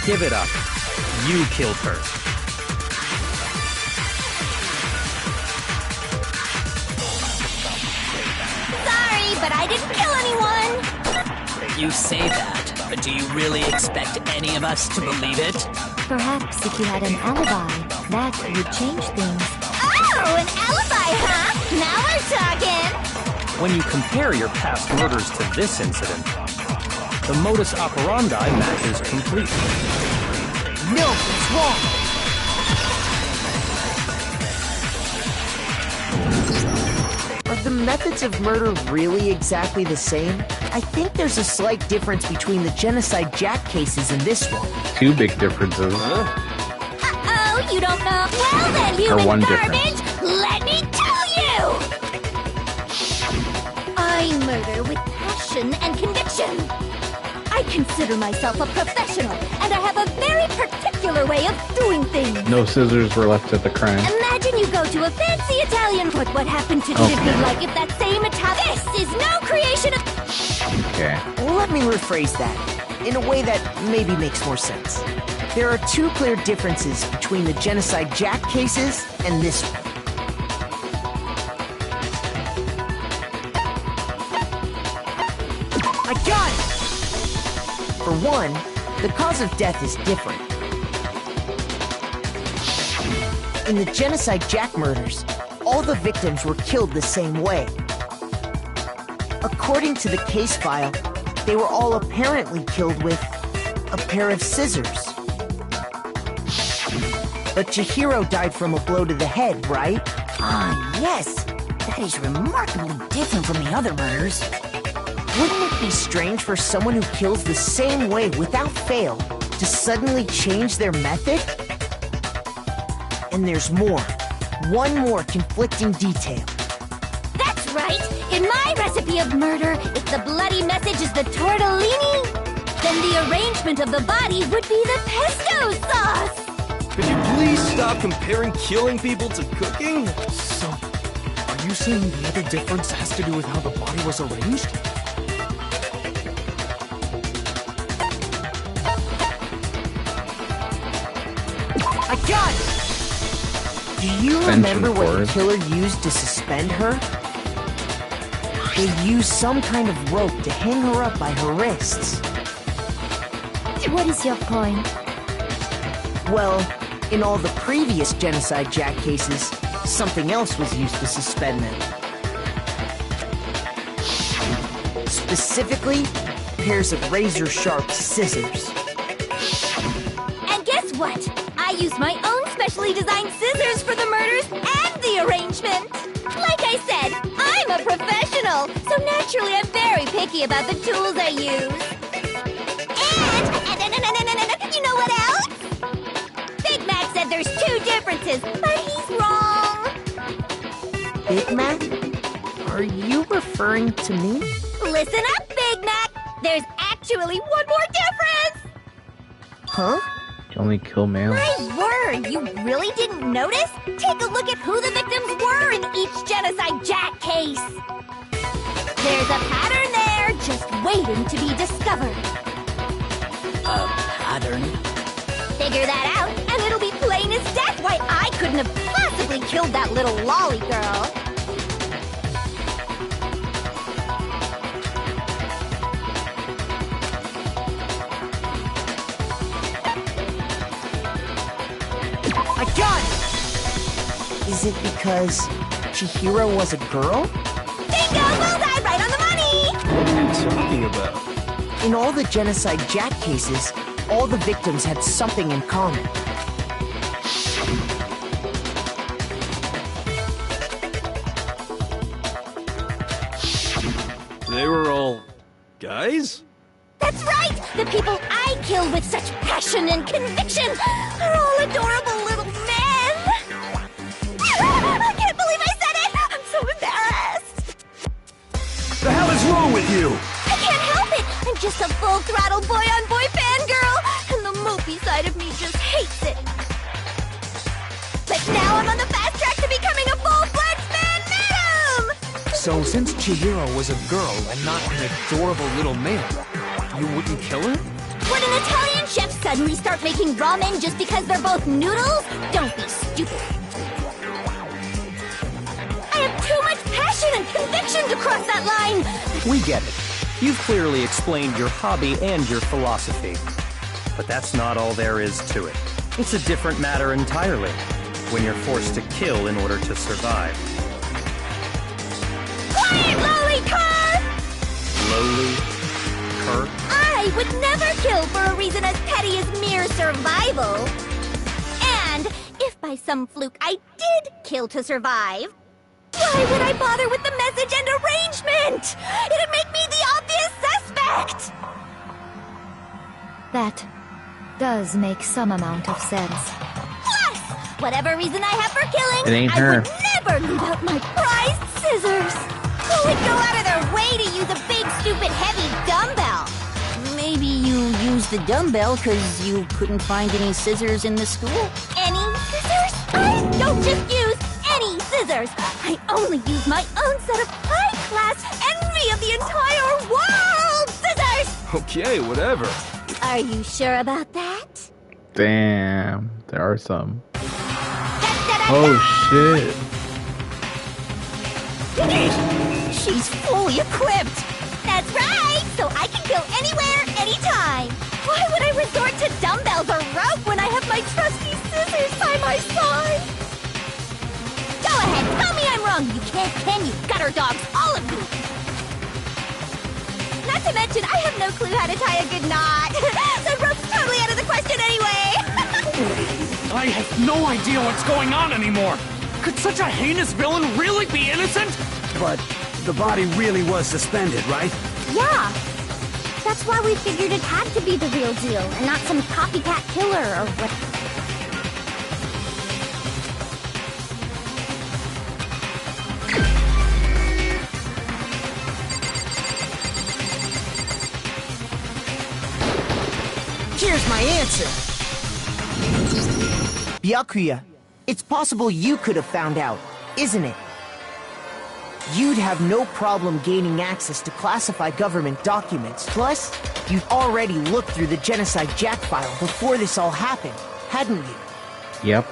Give it up. You killed her. But I didn't kill anyone! You say that, but do you really expect any of us to believe it? Perhaps if you had an alibi, that would change things. Oh, an alibi, huh? Now we're talking! When you compare your past murders to this incident, the modus operandi matches completely. No, it's wrong! Are the methods of murder really exactly the same? I think there's a slight difference between the Genocide Jack cases and this one. Two big differences. Uh-oh, you don't know? Well then, human one garbage, difference. let me tell you! I murder with passion and conviction. I consider myself a professional, and I have a very particular way of doing things. No scissors were left at the crime. Imagine you go to a fancy Italian. What happened to it be like if that same Italian? This is no creation of... Okay. Let me rephrase that in a way that maybe makes more sense. There are two clear differences between the Genocide Jack cases and this one. I got it! For one, the cause of death is different. In the Genocide Jack murders, all the victims were killed the same way. According to the case file, they were all apparently killed with a pair of scissors. But Chihiro died from a blow to the head, right? Ah, yes. That is remarkably different from the other murders. Wouldn't it be strange for someone who kills the same way without fail to suddenly change their method? And there's more. One more conflicting detail. That's right! In my recipe of murder, if the bloody message is the tortellini, then the arrangement of the body would be the pesto sauce! Could you please stop comparing killing people to cooking? So, are you saying the other difference has to do with how the body was arranged? I got it! Do you remember what the killer used to suspend her? They used some kind of rope to hang her up by her wrists. What is your point? Well, in all the previous Genocide Jack cases, something else was used to suspend them. Specifically, pairs of razor-sharp scissors. And guess what? I used my own specially designed scissors for the murders and the arrangement. Like I said, I'm a professional, so naturally I'm very picky about the tools I use. And you know what else? Big Mac said there's 2 differences, but he's wrong. Big Mac? Are you referring to me? Listen up, Big Mac. There's actually one more difference. Huh? You only kill males. My word, you really didn't notice? Take a look at who the victims were in each Genocide Jack case. There's a pattern there, just waiting to be discovered. A pattern? Figure that out, and it'll be plain as death why I couldn't have possibly killed that little lolly girl. I got it! Is it because Chihiro was a girl? Bingo! Bullseye! Right on the money! What are you talking about? In all the Genocide Jack cases, all the victims had something in common. They were all guys? That's right! The people I killed with such passion and conviction are all adorable little men! I can't believe I said it! I'm so embarrassed! The hell is wrong with you? I can't help it! I'm just a full-throttle boy-on-boy fangirl, and the mopey side of me just hates it. But now I'm on the fast track to becoming a full-fledged man madam! So since Chihiro was a girl and not an adorable little man, you wouldn't kill her? Would an Italian chef suddenly start making ramen just because they're both noodles? Don't be stupid. I have too much passion and conviction to cross that line. We get it. You've clearly explained your hobby and your philosophy. But that's not all there is to it. It's a different matter entirely, when you're forced to kill in order to survive. Quiet, lolly cur! Lowly? Cur? I would never kill for a reason as petty as mere survival. And if by some fluke I did kill to survive, why would I bother with the message and arrangement? It'd make me the obvious suspect! That does make some amount of sense. Plus, whatever reason I have for killing, It ain't I her. would never leave out my prized scissors. Who would go out of their way to use a big, stupid, heavy dumbbell? Maybe you used the dumbbell because you couldn't find any scissors in the school? Any scissors? I don't just use any scissors. I only use my own set of high-class, envy of the entire world scissors! Okay, whatever. Are you sure about that? Damn, there are some. Oh shit. She's fully equipped! That's right! So I can go anywhere, anytime! Why would I resort to dumbbells or rope when I have my trusty scissors by my side? Go ahead, tell me I'm wrong! You can't, can you? Gutter dogs, all of you! Not to mention, I have no clue how to tie a good knot. So rope's totally out of the question anyway! I have no idea what's going on anymore! Could such a heinous villain really be innocent? But the body really was suspended, right? Yeah! That's why we figured it had to be the real deal, and not some copycat killer or what. Here's my answer! Byakuya, it's possible you could have found out, isn't it? You'd have no problem gaining access to classified government documents. Plus, you'd already looked through the Genocide Jack file before this all happened, hadn't you? Yep.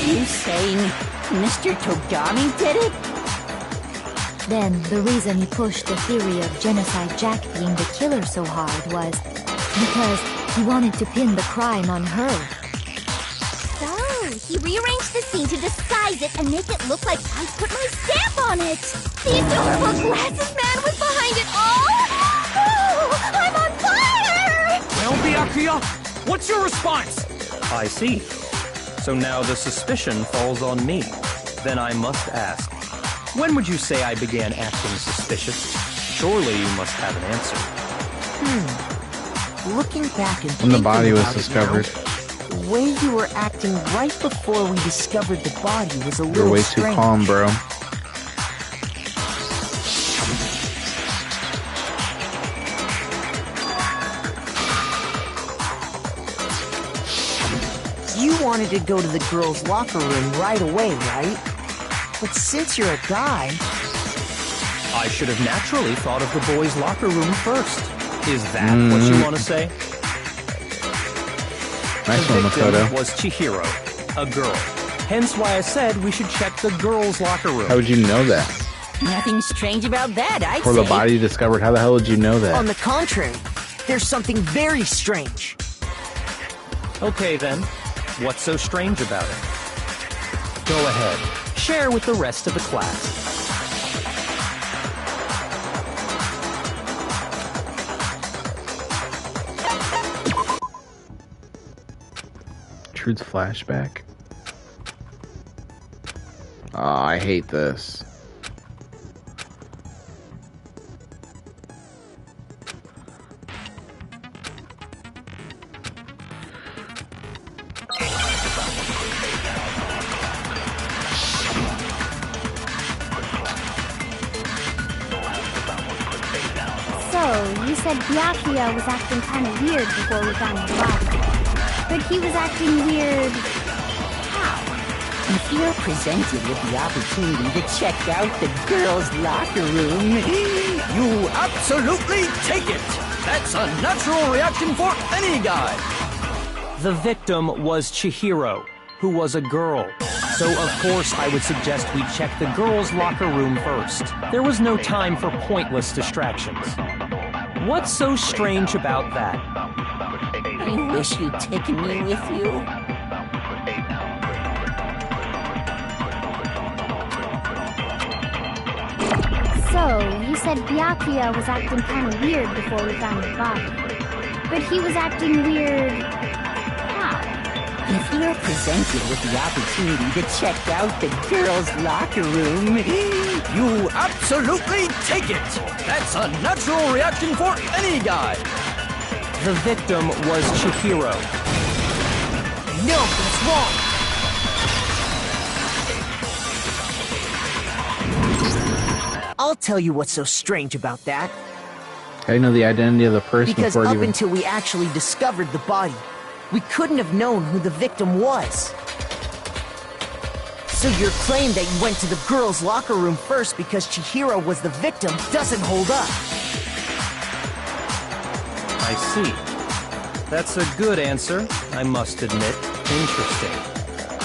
you saying Mr. Togami did it? Then the reason he pushed the theory of Genocide Jack being the killer so hard was because he wanted to pin the crime on her. So, he rearranged the scene to disguise it and make it look like I put my stamp on it. The adorable glasses man was behind it all. Oh, I'm on fire! Well, Byakuya, what's your response? I see. So now the suspicion falls on me. Then I must ask, when would you say I began acting suspicious? Surely you must have an answer. Looking back and When the body was thinking discovered. about it now, the way you were acting right before we discovered the body was a You're little way strange. too calm, bro. You wanted to go to the girls' locker room right away, right? But since you're a guy... I should have naturally thought of the boys' locker room first. Is that what you want to say? Nice The one, victim Makoto. was Chihiro, a girl. Hence why I said we should check the girls' locker room. How would you know that? Nothing strange about that, I'd For say. the body discovered, how the hell would you know that? On the contrary, there's something very strange. Okay then, what's so strange about it? Go ahead, share with the rest of the class. Truth's flashback. Oh, I hate this. So, you said Byakuya was acting kind of weird before we found the body. But he was acting weird... how? If you're presented with the opportunity to check out the girls' locker room, You absolutely take it! That's a natural reaction for any guy! The victim was Chihiro, who was a girl. So of course I would suggest we check the girls' locker room first. There was no time for pointless distractions. What's so strange about that? I wish you'd taken me with you. So, you said Byakuya was acting kind of weird before we found the body. But he was acting weird... how? If you're presented with the opportunity to check out the girls' locker room, You absolutely take it! That's a natural reaction for any guy! The victim was Chihiro. No, that's wrong! I'll tell you what's so strange about that. I know the identity of the person Because before it up even... until we actually discovered the body, we couldn't have known who the victim was. So your claim that you went to the girls' locker room first because Chihiro was the victim doesn't hold up. I see. That's a good answer, I must admit. Interesting.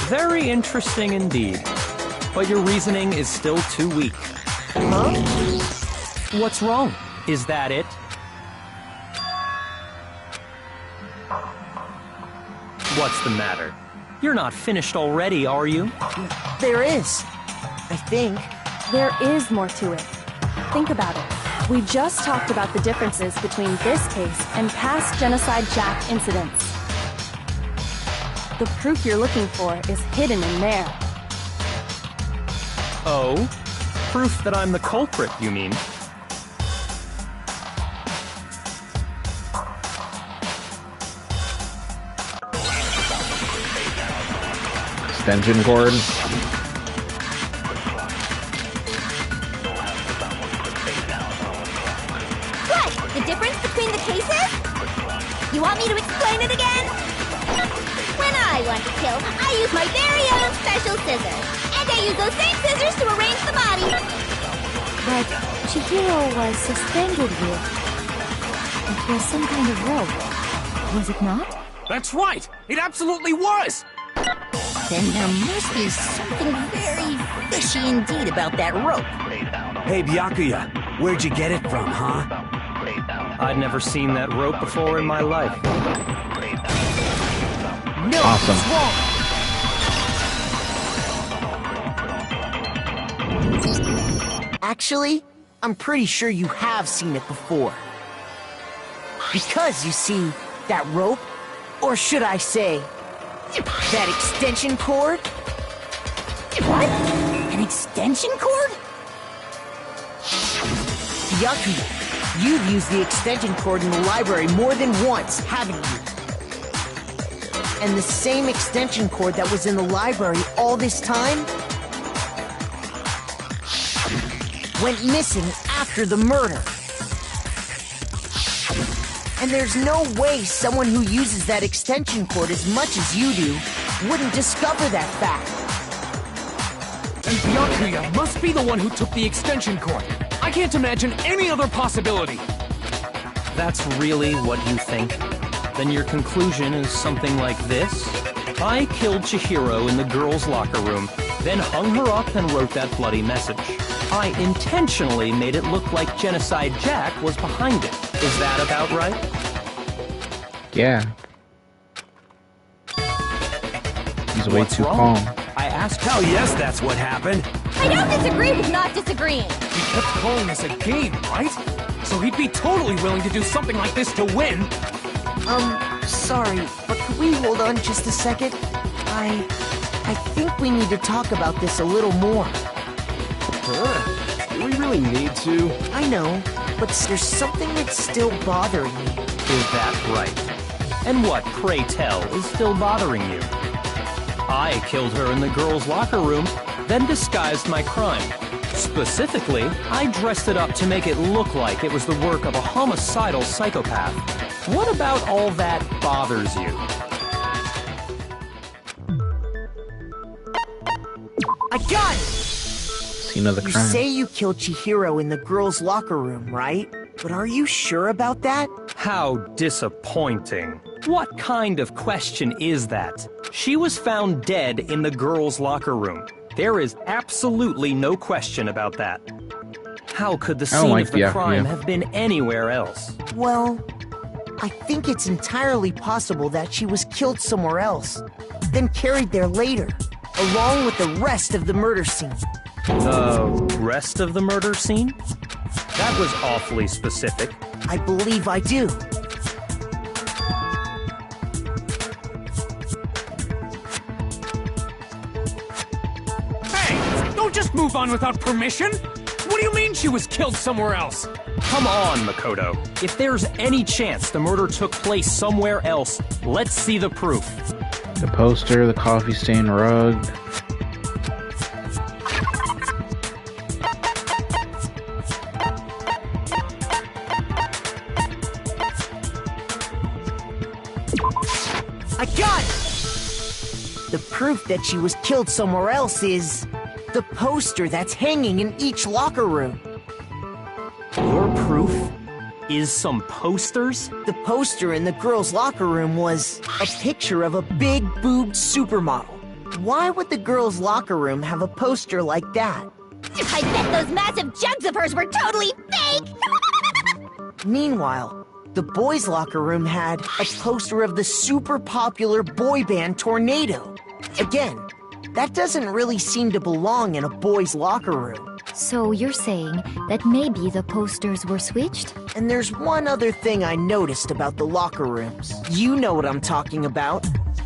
Very interesting indeed. But your reasoning is still too weak. Huh? What's wrong? Is that it? What's the matter? You're not finished already, are you? There is. I think. There is more to it. Think about it. We just talked about the differences between this case and past Genocide Jack incidents. The proof you're looking for is hidden in there. Oh? Proof that I'm the culprit, you mean? Extension cord. What? The difference between the cases? You want me to explain it again? When I want to kill, I use my very own special scissors. And I use those same scissors to arrange the body. But Chihiro was suspended with... It was some kind of rope. Was it not? That's right! It absolutely was! then there must be something very fishy indeed about that rope. Hey, Byakuya, where'd you get it from, huh? I'd never seen that rope before in my life. No, Awesome. it's wrong. Actually, I'm pretty sure you have seen it before. Because, you see, that rope, or should I say, that extension cord? What? An extension cord? Byakuya, you've used the extension cord in the library more than once, haven't you? And the same extension cord that was in the library all this time went missing after the murder. And there's no way someone who uses that extension cord as much as you do wouldn't discover that fact. And Byakuya must be the one who took the extension cord. I can't imagine any other possibility. That's really what you think? Then your conclusion is something like this? I killed Chihiro in the girls' locker room, then hung her up and wrote that bloody message. I intentionally made it look like Genocide Jack was behind it. Is that about right? Yeah. He's way What's too wrong? calm. I asked. Hell yes, that's what happened. I don't disagree with not disagreeing. He kept calling this a game, right? So he'd be totally willing to do something like this to win. Sorry, but could we hold on just a second? I think we need to talk about this a little more. Do we really need to? I know, but there's something that's still bothering me. Is that right? And what, pray tell, is still bothering you? I killed her in the girls' locker room, then disguised my crime. Specifically, I dressed it up to make it look like it was the work of a homicidal psychopath. What about all that bothers you? I got it! Scene of the You crime. say you killed Chihiro in the girls' locker room, right? But are you sure about that? How disappointing. What kind of question is that? She was found dead in the girls' locker room. There is absolutely no question about that. How could the I don't scene like of the the crime idea. have been anywhere else? Well, I think it's entirely possible that she was killed somewhere else, then carried there later, along with the rest of the murder scene. The rest of the murder scene? That was awfully specific. I believe I do. Hey, don't just move on without permission. What do you mean she was killed somewhere else? Come on, Makoto. If there's any chance the murder took place somewhere else, let's see the proof. The poster, the coffee stain rug. I got it! The proof that she was killed somewhere else is the poster that's hanging in each locker room. Your proof is some posters? The poster in the girls' locker room was a picture of a big boobed supermodel. Why would the girls' locker room have a poster like that? I bet those massive jugs of hers were totally fake! Meanwhile, the boys' locker room had a poster of the super popular boy band Tornado. Again, that doesn't really seem to belong in a boys' locker room. So you're saying that maybe the posters were switched? And there's one other thing I noticed about the locker rooms. You know what I'm talking about,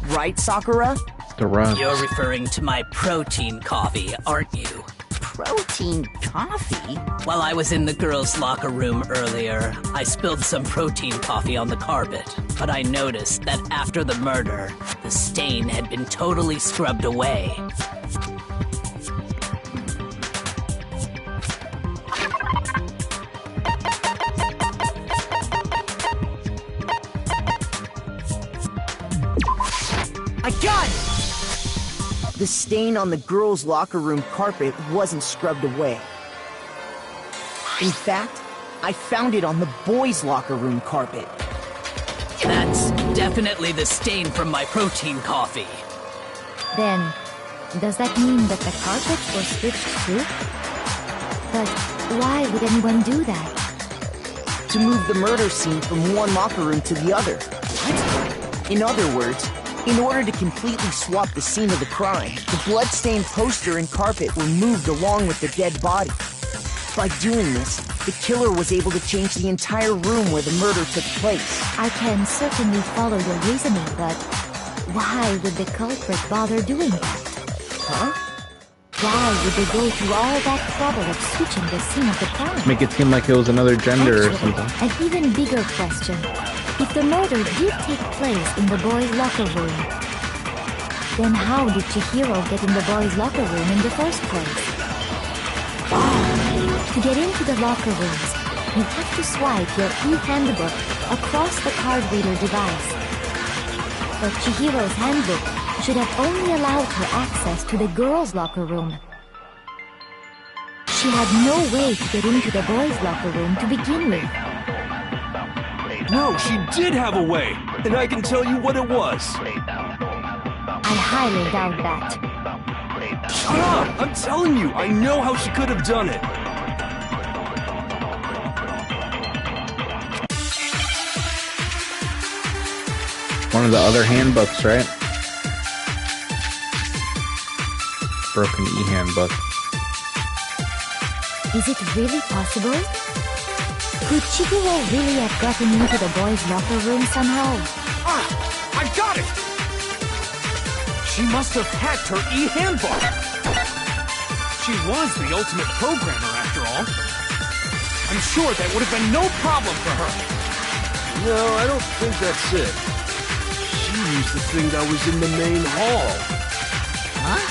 right, Sakura? The rug. You're referring to my protein coffee, aren't you? Protein coffee? While I was in the girls' locker room earlier, I spilled some protein coffee on the carpet. But I noticed that after the murder, the stain had been totally scrubbed away. I got it! The stain on the girls' locker room carpet wasn't scrubbed away. In fact, I found it on the boys' locker room carpet. That's definitely the stain from my protein coffee. Then, does that mean that the carpets were switched too? But why would anyone do that? To move the murder scene from one locker room to the other. What? In other words, in order to completely swap the scene of the crime, the blood-stained poster and carpet were moved along with the dead body. By doing this, the killer was able to change the entire room where the murder took place. I can certainly follow your reasoning, but why would the culprit bother doing that? Huh? Why would they go through all that trouble of switching the scene of the crime? Make it seem like it was another gender or something. An even bigger question. If the murder did take place in the boys' locker room, then how did Chihiro get in the boys' locker room in the first place? To get into the locker rooms, you have to swipe your e-handbook across the card reader device. But Chihiro's handbook should have only allowed her access to the girls' locker room. She had no way to get into the boys' locker room to begin with. No, she did have a way, and I can tell you what it was. I highly doubt that. Shut up! I'm telling you, I know how she could have done it. One of the other handbooks, right? Broken e-handbook. Is it really possible? Could Chihiro really have gotten into the boys' locker room somehow? Ah! I got it! She must have hacked her e-handbook! She was the ultimate programmer, after all. I'm sure that would have been no problem for her. No, I don't think that's it. She used the thing that was in the main hall. Huh?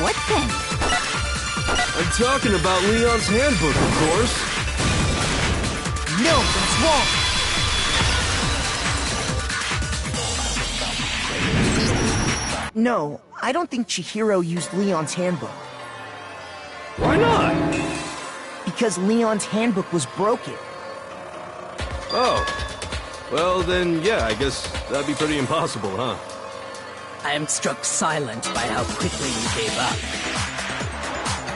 What then? I'm talking about Leon's handbook, of course. No, that's wrong! No, I don't think Chihiro used Leon's handbook. Why not? Because Leon's handbook was broken. Oh. Well, then, yeah, I guess that'd be pretty impossible, huh? I am struck silent by how quickly you gave up.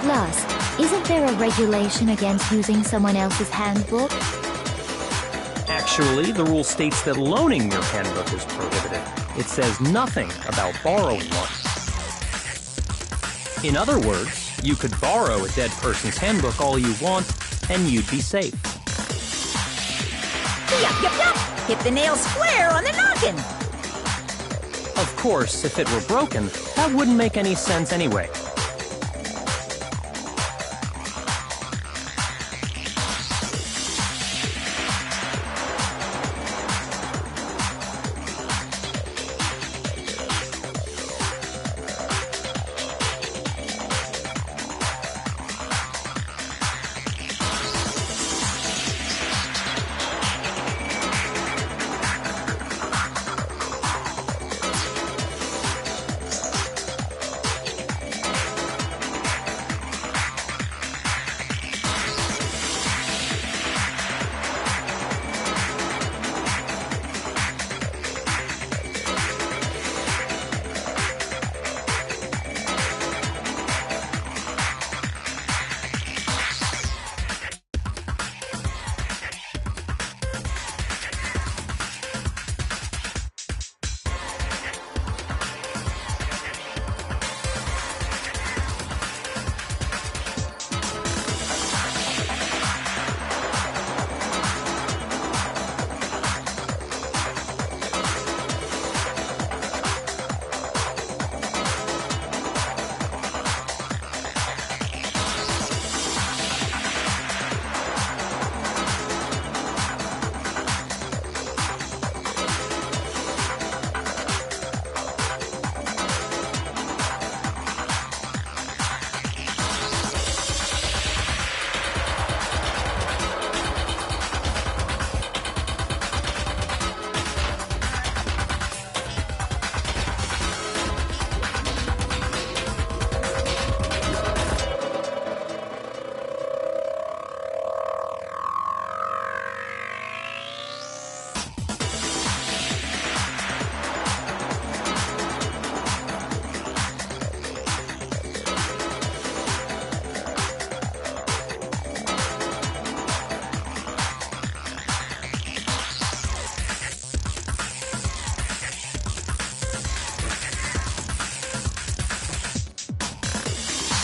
Plus, isn't there a regulation against using someone else's handbook? Actually, the rule states that loaning your handbook is prohibited. It says nothing about borrowing one. In other words, you could borrow a dead person's handbook all you want, and you'd be safe. Yup, yup, yup! Hit the nail square on the noggin! Of course, if it were broken, that wouldn't make any sense anyway.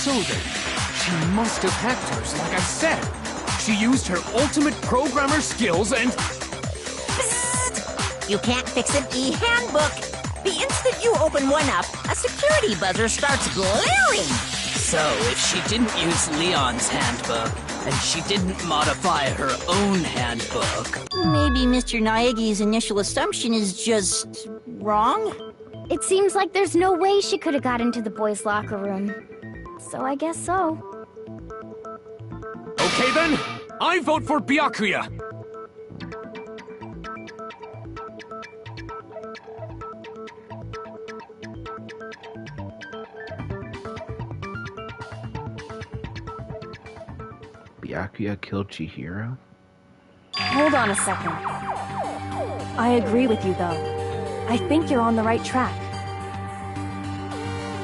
So then, she must have hacked hers, like I said. She used her ultimate programmer skills and... You can't fix an e-handbook. The instant you open one up, a security buzzer starts blaring. So, if she didn't use Leon's handbook, and she didn't modify her own handbook... Maybe Mr. Naegi's initial assumption is just wrong? It seems like there's no way she could have got into the boys' locker room. So I guess so. Okay then, I vote for Byakuya. Byakuya killed Chihiro? Hold on a second. I agree with you, though. I think you're on the right track.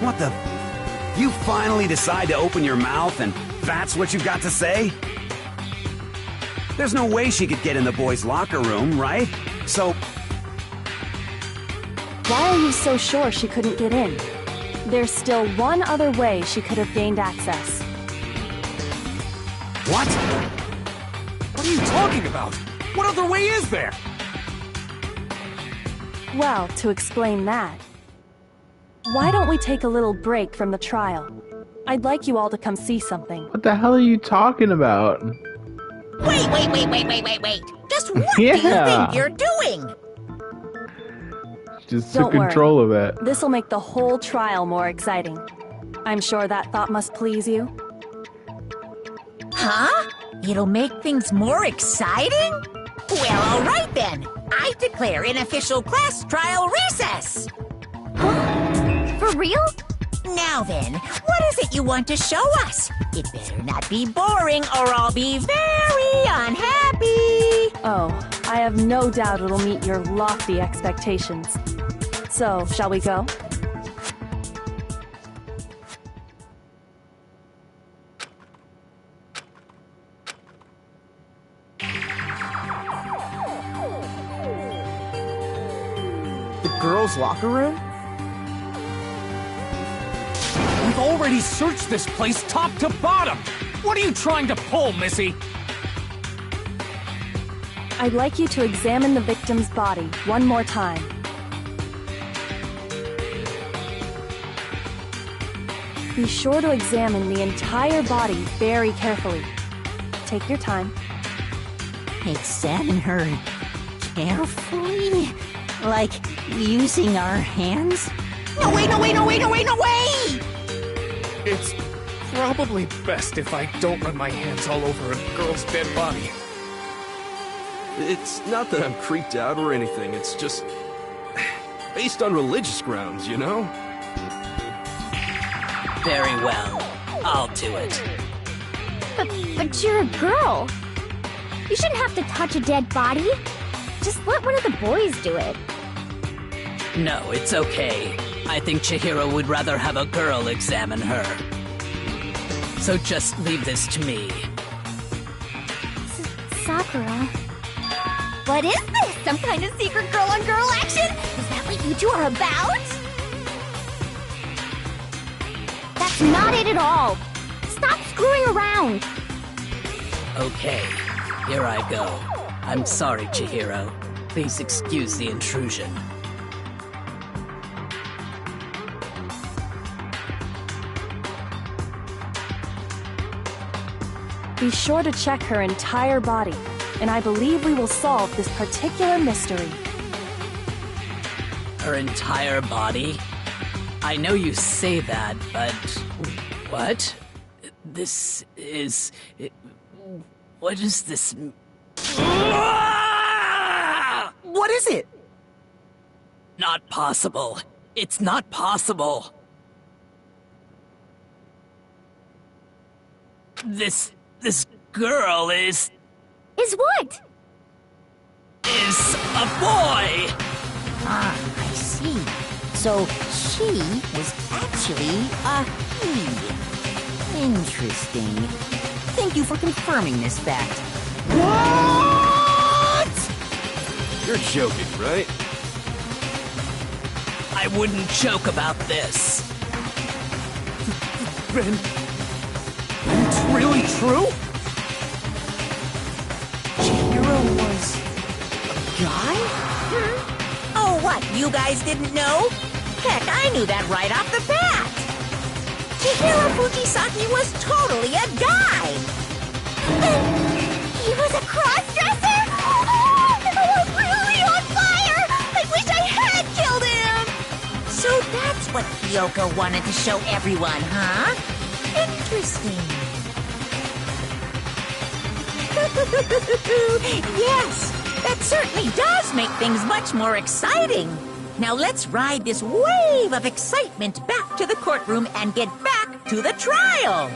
What the... You finally decide to open your mouth and that's what you've got to say? There's no way she could get in the boys' locker room, right? So... Why are you so sure she couldn't get in? There's still one other way she could have gained access. What? What are you talking about? What other way is there? Well, to explain that, why don't we take a little break from the trial? I'd like you all to come see something. What the hell are you talking about? Wait. Just what do you think you're doing? Just Don't took control worry. of it. This'll make the whole trial more exciting. I'm sure that thought must please you. Huh? It'll make things more exciting? Well, all right then. I declare an official class trial recess. For real? Now then, what is it you want to show us? It better not be boring or I'll be very unhappy. Oh, I have no doubt it'll meet your lofty expectations. So, shall we go? The girls' locker room? We've already searched this place top to bottom! What are you trying to pull, Missy? I'd like you to examine the victim's body one more time. Be sure to examine the entire body very carefully. Take your time. Examine her carefully? Like using our hands? No way! It's probably best if I don't run my hands all over a girl's dead body. It's not that I'm creeped out or anything, it's just... based on religious grounds, you know? Very well. I'll do it. But you're a girl. You shouldn't have to touch a dead body. Just let one of the boys do it. No, it's okay. I think Chihiro would rather have a girl examine her. So just leave this to me. Sakura. What is this? Some kind of secret girl-on-girl action? Is that what you two are about? That's not it at all. Stop screwing around. Okay, here I go. I'm sorry, Chihiro. Please excuse the intrusion. Be sure to check her entire body, and I believe we will solve this particular mystery. Her entire body? I know you say that, but... What? This is... What is this... What is it? Not possible. It's not possible. This girl is what? Is a boy! Ah, I see. So she was actually a he. Interesting. Thank you for confirming this fact. What? You're joking, right? I wouldn't joke about this. true? Chihiro was a guy? Oh, what, you guys didn't know? Heck, I knew that right off the bat. Chihiro Fujisaki was totally a guy. He was a cross-dresser? Oh, I'm really on fire! I wish I had killed him! So that's what Kyoko wanted to show everyone, huh? Interesting. Yes, that certainly does make things much more exciting. Now let's ride this wave of excitement back to the courtroom and get back to the trial.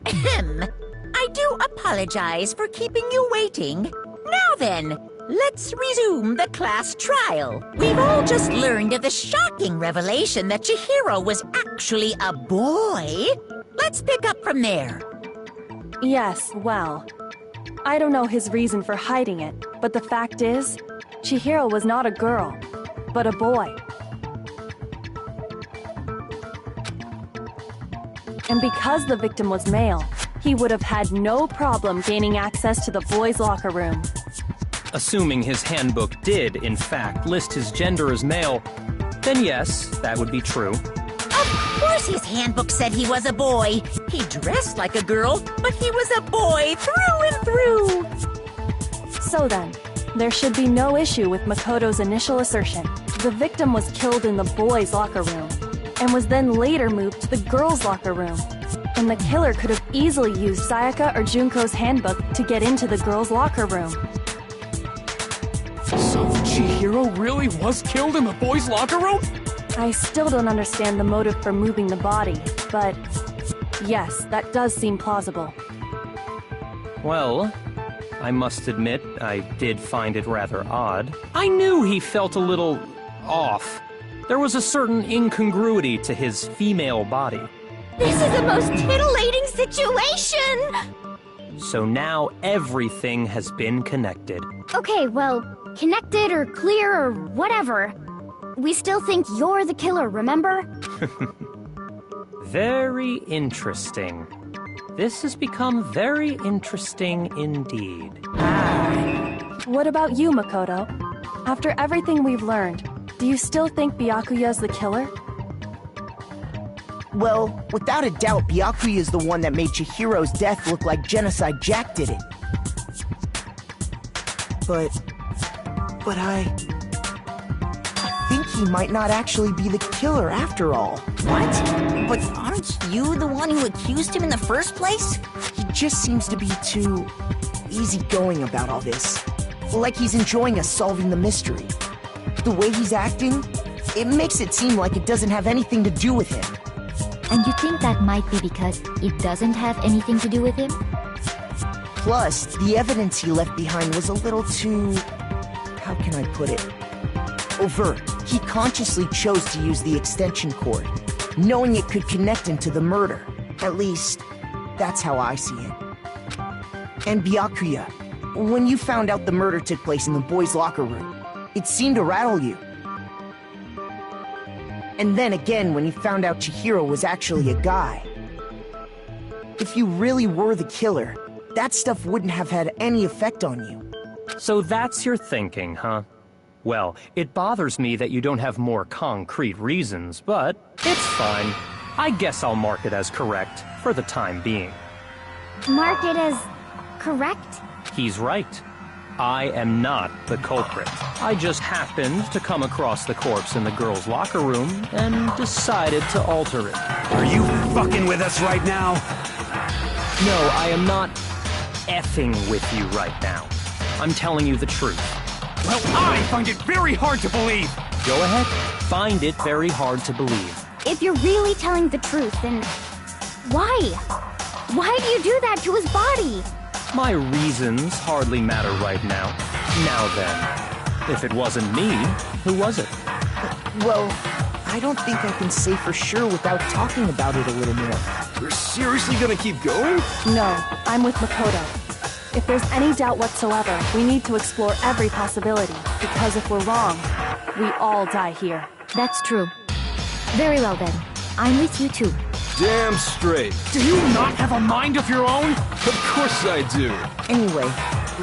I do apologize for keeping you waiting. Now then, let's resume the class trial. We've all just learned of the shocking revelation that Chihiro was actually a boy. Let's pick up from there. Yes, well, I don't know his reason for hiding it, but the fact is, Chihiro was not a girl, but a boy. And because the victim was male, he would have had no problem gaining access to the boys' locker room. Assuming his handbook did, in fact, list his gender as male, then yes, that would be true. Of course his handbook said he was a boy. He dressed like a girl, but he was a boy through and through. So then, there should be no issue with Makoto's initial assertion. The victim was killed in the boys' locker room, and was then later moved to the girls' locker room. And the killer could have easily used Sayaka or Junko's handbook to get into the girls' locker room. So Chihiro really was killed in the boys' locker room? I still don't understand the motive for moving the body, but yes, that does seem plausible. Well, I must admit, I did find it rather odd. I knew he felt a little off. There was a certain incongruity to his female body. This is the most titillating situation! So now everything has been connected. Okay, well, connected or clear or whatever. We still think you're the killer, remember? Very interesting. This has become very interesting indeed. What about you, Makoto? After everything we've learned, do you still think Byakuya's the killer? Well, without a doubt, Byakuya is the one that made Chihiro's death look like Genocide Jack did it. But I think he might not actually be the killer after all. What? But aren't you the one who accused him in the first place? He just seems to be too easygoing about all this. Like he's enjoying us solving the mystery. The way he's acting, it makes it seem like it doesn't have anything to do with him. And you think that might be because it doesn't have anything to do with him? Plus, the evidence he left behind was a little too... how can I put it? Overt. He consciously chose to use the extension cord, knowing it could connect him to the murder. At least, that's how I see it. And Byakuya, when you found out the murder took place in the boys' locker room, it seemed to rattle you. And then again, when you found out Chihiro was actually a guy. If you really were the killer, that stuff wouldn't have had any effect on you. So that's your thinking, huh? Well, it bothers me that you don't have more concrete reasons, but it's fine. I guess I'll mark it as correct for the time being. Mark it as correct? He's right. I am not the culprit. I just happened to come across the corpse in the girls' locker room and decided to alter it. Are you fucking with us right now? No, I am not effing with you right now. I'm telling you the truth. Well, I find it very hard to believe. Go ahead. Find it very hard to believe. If you're really telling the truth, then why? Why do you do that to his body? My reasons hardly matter right now. Now then, if it wasn't me, who was it? Well, I don't think I can say for sure without talking about it a little more. We're seriously gonna keep going? No, I'm with Makoto. If there's any doubt whatsoever, we need to explore every possibility, because if we're wrong, we all die here. That's true. Very well then. I'm with you too. damn straight. Do you not have a mind of your own? Of course I do. Anyway,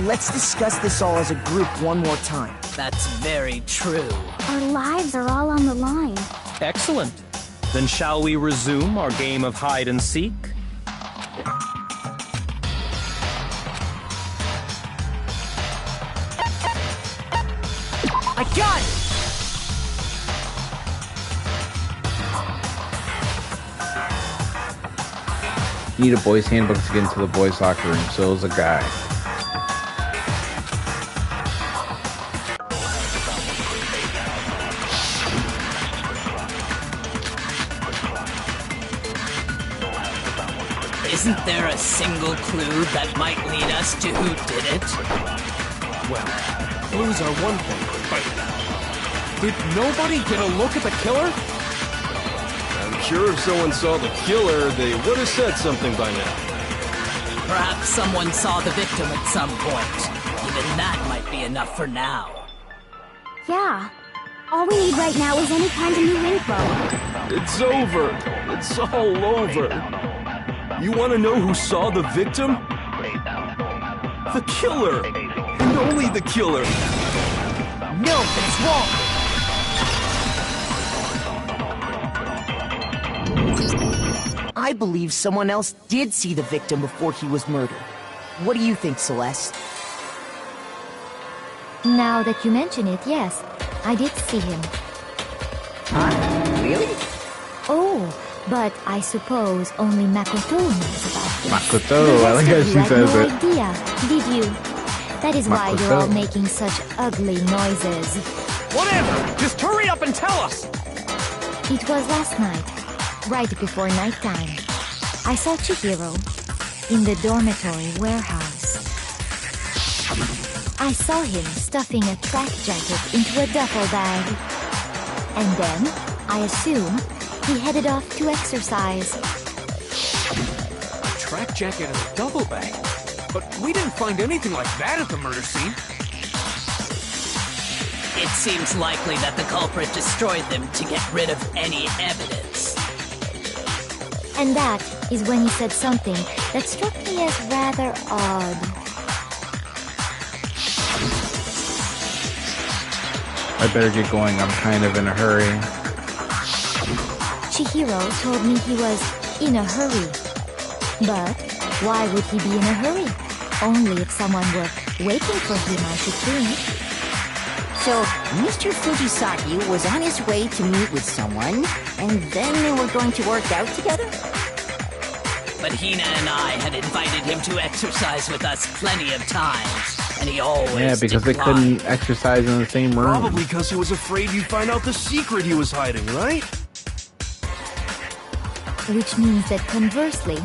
let's discuss this all as a group one more time. That's very true. Our lives are all on the line. Excellent. Then shall we resume our game of hide and seek? I got it! You need a boys' handbook to get into the boys' locker room, so is a guy. Isn't there a single clue that might lead us to who did it? Well, clues are one thing, but did nobody get a look at the killer? I'm sure if someone saw the killer, they would have said something by now. Perhaps someone saw the victim at some point. Even that might be enough for now. Yeah. All we need right now is any kind of new info. It's over. It's all over. You want to know who saw the victim? The killer! And only the killer! No, that's wrong! I believe someone else did see the victim before he was murdered. What do you think, Celeste? Now that you mention it, yes, I did see him. Huh? Really? Oh, but I suppose only Makoto knows about this. Makoto, I like how she says no it. idea, did you? That is why you're all Makoto. making such ugly noises. Whatever! Just hurry up and tell us! It was last night, right before nighttime. I saw Chihiro in the dormitory warehouse. I saw him stuffing a track jacket into a duffel bag. And then, I assume, he headed off to exercise. A track jacket and a duffel bag? But we didn't find anything like that at the murder scene. It seems likely that the culprit destroyed them to get rid of any evidence. And that is when he said something that struck me as rather odd. I better get going, I'm kind of in a hurry. Chihiro told me he was in a hurry. But why would he be in a hurry? Only if someone were waiting for him, I should think. So, Mr. Fujisaki was on his way to meet with someone, and then they were going to work out together? But Hina and I had invited him to exercise with us plenty of times, and he always Yeah, because they declined. couldn't exercise in the same room. Probably because he was afraid you'd find out the secret he was hiding, right? Which means that conversely,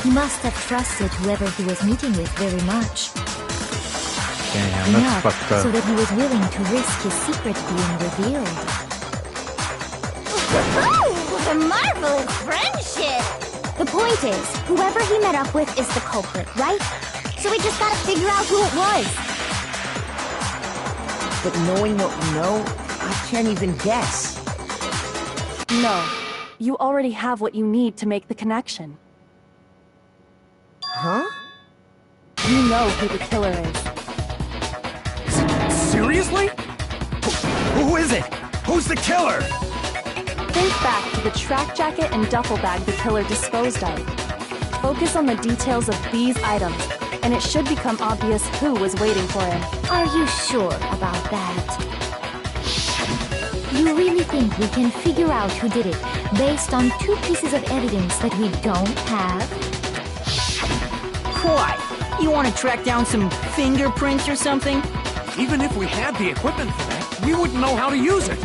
he must have trusted whoever he was meeting with very much. Damn, Enough that's fucked so up. that he was willing to risk his secret being revealed. What a marvelous friendship! The point is, whoever he met up with is the culprit, right? So we just gotta figure out who it was. But knowing what we know, I can't even guess. No. You already have what you need to make the connection. Huh? You know who the killer is. Seriously? Who is it? Who's the killer? Think back to the track jacket and duffel bag the killer disposed of. Focus on the details of these items, and it should become obvious who was waiting for him. Are you sure about that? You really think we can figure out who did it based on 2 pieces of evidence that we don't have? Why? You want to track down some fingerprints or something? Even if we had the equipment for that, we wouldn't know how to use it.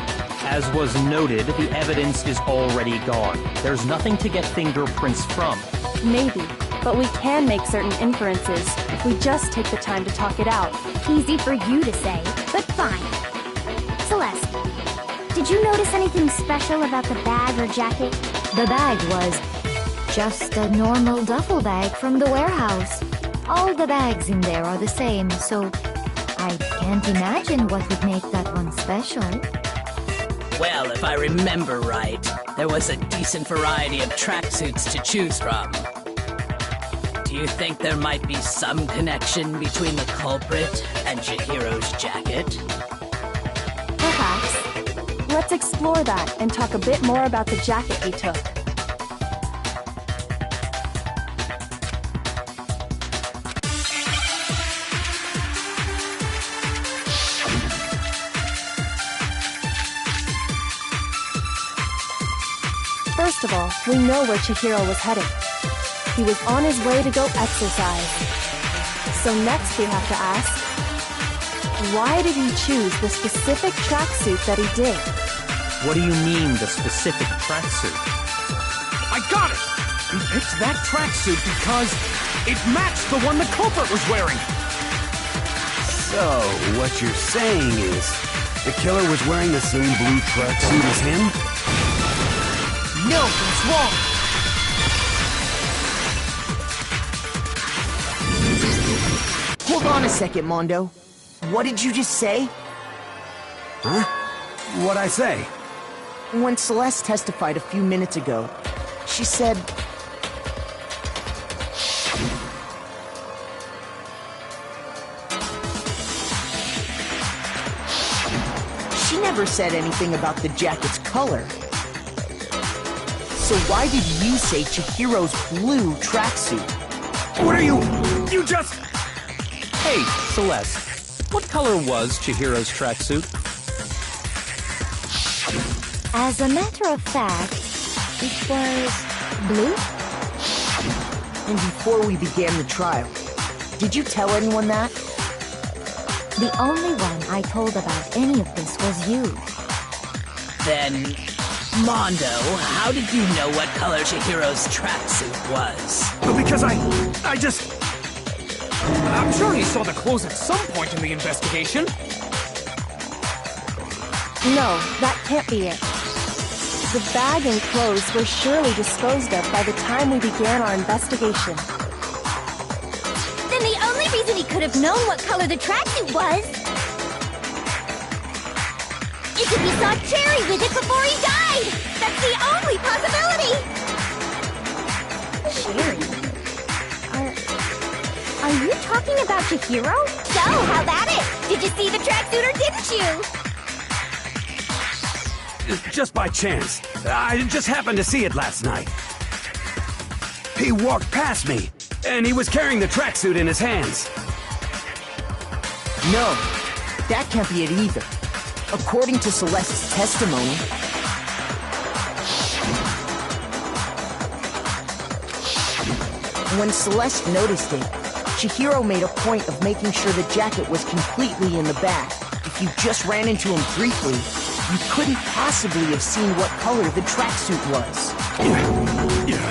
As was noted, the evidence is already gone. There's nothing to get fingerprints from. Maybe, but we can make certain inferences if we just take the time to talk it out. Easy for you to say, but fine. Celeste, did you notice anything special about the bag or jacket? The bag was just a normal duffel bag from the warehouse. All the bags in there are the same, so I can't imagine what would make that one special. Well, if I remember right, there was a decent variety of tracksuits to choose from. Do you think there might be some connection between the culprit and Chihiro's jacket? Perhaps. Let's explore that and talk a bit more about the jacket he took. First of all, we know where Chihiro was heading. He was on his way to go exercise. So next we have to ask, why did he choose the specific tracksuit that he did? What do you mean, the specific tracksuit? I got it! He picked that tracksuit because it matched the one the culprit was wearing! So, what you're saying is, the killer was wearing the same blue tracksuit as him? No, that's wrong! Hold on a second, Mondo. What did you just say? Huh? What'd I say? When Celeste testified a few minutes ago, she said... She never said anything about the jacket's color. So why did you say Chihiro's blue tracksuit? What are you... You just... Hey, Celeste, what color was Chihiro's tracksuit? As a matter of fact, it was blue. And before we began the trial, did you tell anyone that? The only one I told about any of this was you. Then, Mondo, how did you know what color Chihiro's tracksuit was? Because I just... I'm sure he saw the clothes at some point in the investigation. No, that can't be it. The bag and clothes were surely disposed of by the time we began our investigation. Then the only reason he could have known what color the tracksuit was is if he saw Cherry with it before he died! That's the only possibility! Cherry? Are you talking about Chihiro? So, how about it? Did you see the tracksuit or didn't you? Just by chance. I just happened to see it last night. He walked past me, and he was carrying the tracksuit in his hands. No, that can't be it either. According to Celeste's testimony, when Celeste noticed it, Chihiro made a point of making sure the jacket was completely in the bag. If you just ran into him briefly, you couldn't possibly have seen what color the tracksuit was.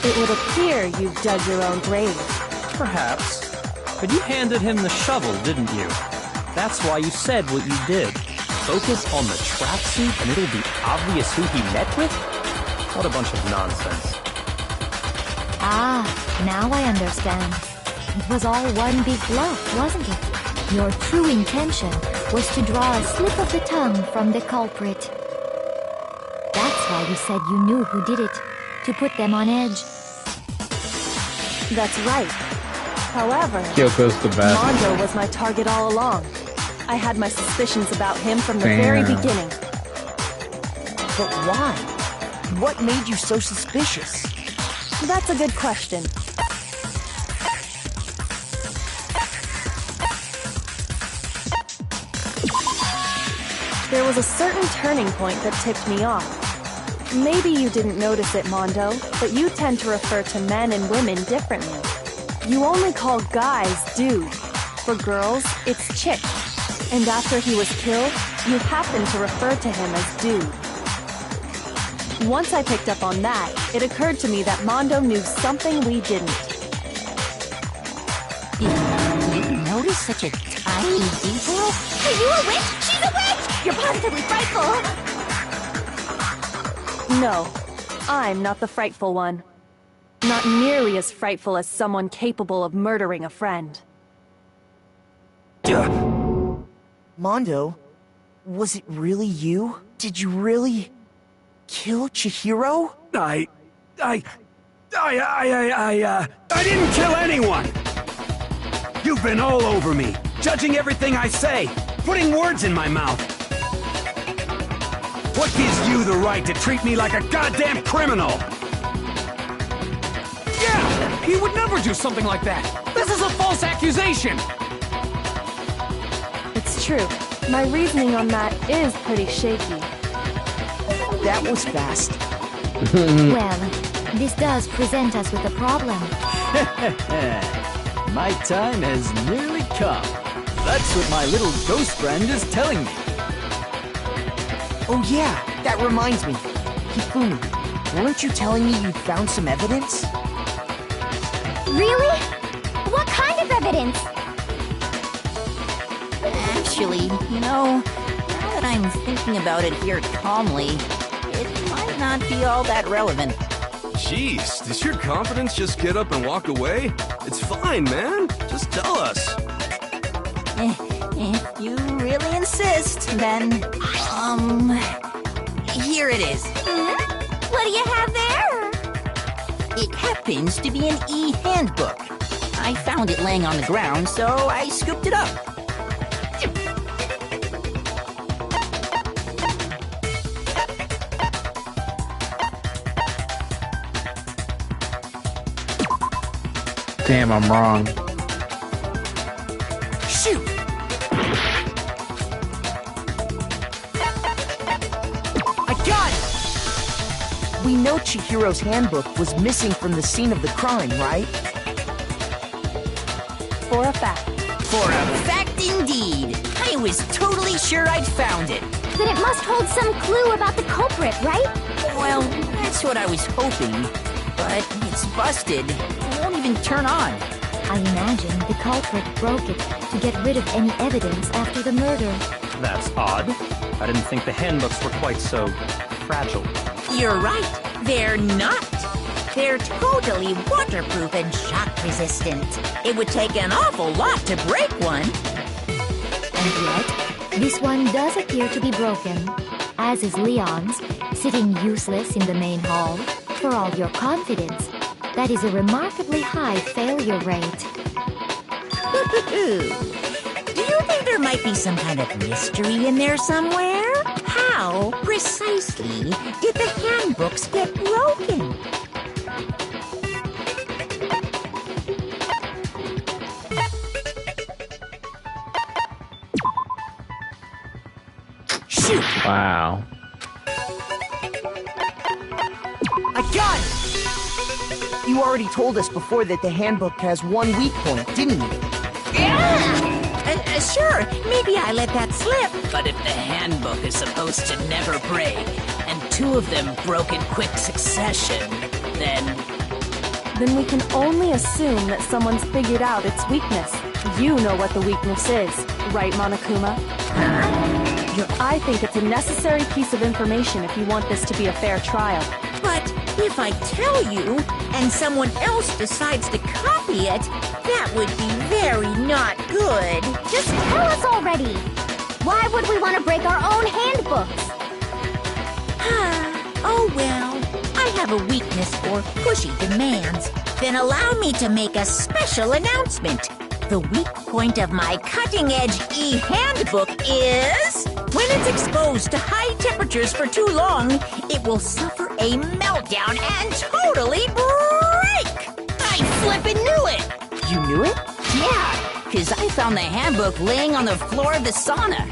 It would appear you've dug your own grave. Perhaps. But you handed him the shovel, didn't you? That's why you said what you did. Focus on the tracksuit and it'll be obvious who he met with? What a bunch of nonsense. Ah, now I understand. It was all one big bluff, wasn't it? Your true intention was to draw a slip of the tongue from the culprit. That's why you said you knew who did it, to put them on edge. That's right. However, Kyoko's the best. Mondo was my target all along. I had my suspicions about him from the very beginning. But why? What made you so suspicious? That's a good question. There was a certain turning point that tipped me off. Maybe you didn't notice it, Mondo, but you tend to refer to men and women differently. You only call guys dude. For girls, it's chick. And after he was killed, you happen to refer to him as dude. Once I picked up on that, it occurred to me that Mondo knew something we didn't. You notice such a tiny detail? Are you a witch? She's a witch! You're positively frightful! No, I'm not the frightful one. Not nearly as frightful as someone capable of murdering a friend. Mondo, was it really you? Did you really... kill Chihiro? I didn't kill anyone! You've been all over me, judging everything I say, putting words in my mouth. What gives you the right to treat me like a goddamn criminal? Yeah! He would never do something like that! This is a false accusation! It's true. My reasoning on that is pretty shaky. That was fast. Well, this does present us with a problem. My time has nearly come. That's what my little ghost friend is telling me. Oh yeah, that reminds me. Hifumi, weren't you telling me you'd found some evidence? Really? What kind of evidence? Actually, you know, now that I'm thinking about it here calmly, it might not be all that relevant. Jeez, does your confidence just get up and walk away? It's fine, man. Just tell us. If you really insist, then, here it is. What do you have there? It happens to be an e-handbook. I found it laying on the ground, so I scooped it up. Damn, I'm wrong. Shoot! I got it! We know Chihiro's handbook was missing from the scene of the crime, right? For a fact. For a fact indeed. I was totally sure I'd found it. Then it must hold some clue about the culprit, right? Well, that's what I was hoping. But it's busted. It won't even turn on. I imagine the culprit broke it to get rid of any evidence after the murder. That's odd. I didn't think the handbooks were quite so fragile. You're right. They're not. They're totally waterproof and shock resistant. It would take an awful lot to break one. And yet, this one does appear to be broken, as is Leon's, sitting useless in the main hall. For all your confidence, that is a remarkably high failure rate. Do you think there might be some kind of mystery in there somewhere? How, precisely, did the handbooks get broken? Shoot! Wow. I got it! You already told us before that the handbook has one weak point, didn't you? Sure, maybe I let that slip. But if the handbook is supposed to never break, and two of them broke in quick succession, then we can only assume that someone's figured out its weakness. You know what the weakness is, right, Monokuma? I think it's a necessary piece of information if you want this to be a fair trial. But if I tell you, and someone else decides to copy it, that would be very not good. Just tell us already! Why would we want to break our own handbooks? Oh well, I have a weakness for pushy demands. Then allow me to make a special announcement. The weak point of my cutting-edge e-handbook is... when it's exposed to high temperatures for too long, it will suffer a meltdown and totally break! I flippin' knew it! You knew it? Yeah, because I found the handbook laying on the floor of the sauna.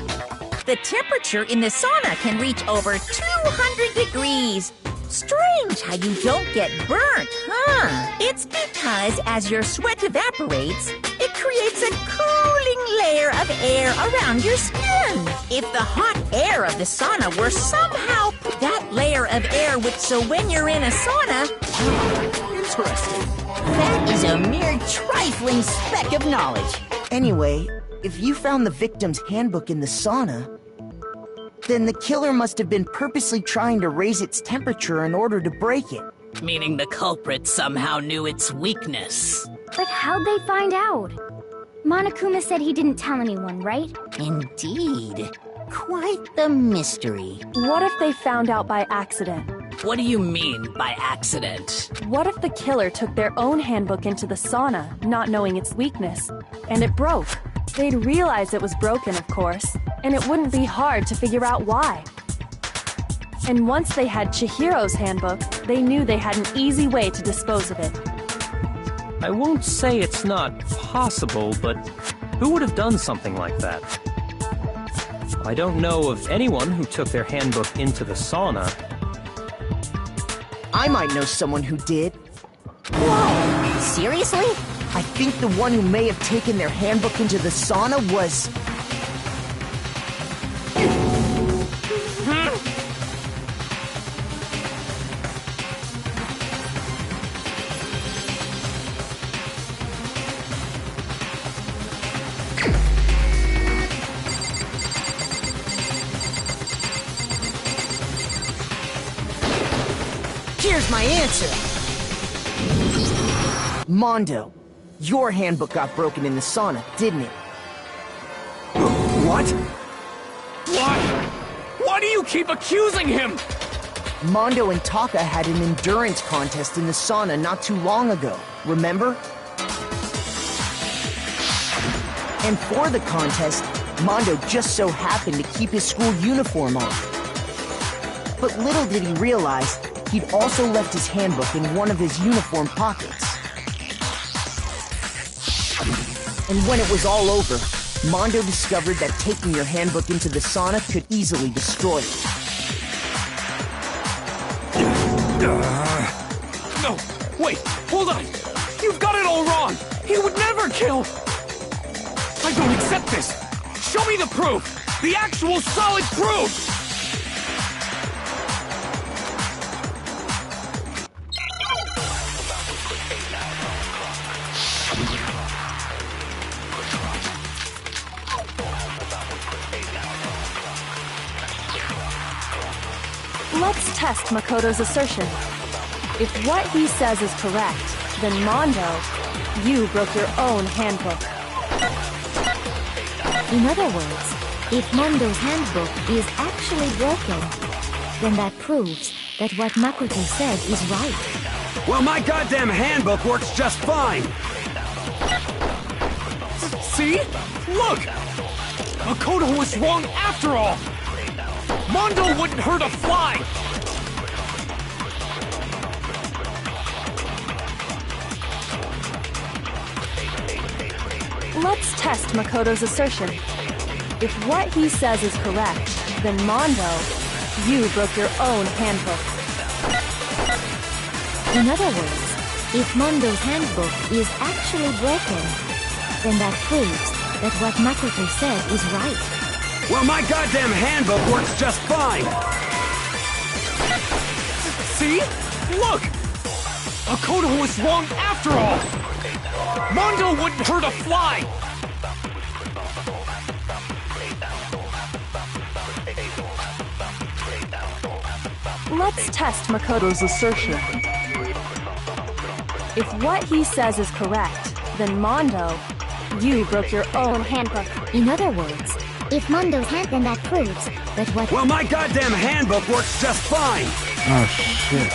The temperature in the sauna can reach over 200 degrees. Strange how you don't get burnt, huh? It's because as your sweat evaporates, it creates a cooling layer of air around your skin. If the hot air of the sauna were somehow that layer of air so when you're in a sauna... Interesting. That is a mere trifling speck of knowledge. Anyway, if you found the victim's handbook in the sauna, then the killer must have been purposely trying to raise its temperature in order to break it. meaning the culprit somehow knew its weakness. But how'd they find out? Monokuma said he didn't tell anyone, right? Indeed. Quite the mystery. What if they found out by accident? What do you mean by accident? What if the killer took their own handbook into the sauna, not knowing its weakness, and it broke? They'd realize it was broken, of course, and it wouldn't be hard to figure out why. And once they had Chihiro's handbook, they knew they had an easy way to dispose of it. I won't say it's not possible, but who would have done something like that? I don't know of anyone who took their handbook into the sauna. I might know someone who did. Whoa! Seriously? I think the one who may have taken their handbook into the sauna was... Here's my answer! Mondo, your handbook got broken in the sauna, didn't it? What? Why? Why do you keep accusing him? Mondo and Taka had an endurance contest in the sauna not too long ago, remember? And for the contest, Mondo just so happened to keep his school uniform on. But little did he realize, he'd also left his handbook in one of his uniform pockets. And when it was all over, Mondo discovered that taking your handbook into the sauna could easily destroy it. No, wait, hold on. You've got it all wrong. He would never kill. I don't accept this. Show me the proof. The actual solid proof. Let's test Makoto's assertion. If what he says is correct, then Mondo, you broke your own handbook. In other words, if Mondo's handbook is actually broken, then that proves that what Makoto said is right. Well, my goddamn handbook works just fine! See? Look! Makoto was wrong after all! Mondo wouldn't hurt a fly! Let's test Makoto's assertion. If what he says is correct, then Mondo, you broke your own handbook. In other words, if Mondo's handbook is actually broken, then that proves that what Makoto said is right. Well, my goddamn handbook works just fine! See? Look! Makoto was wrong after all! Mondo wouldn't hurt a fly! Let's test Makoto's assertion. If what he says is correct, then Mondo, you broke your own handbook. In other words, if Mondo's then that proves that what... Well, my goddamn handbook works just fine! Oh, shit.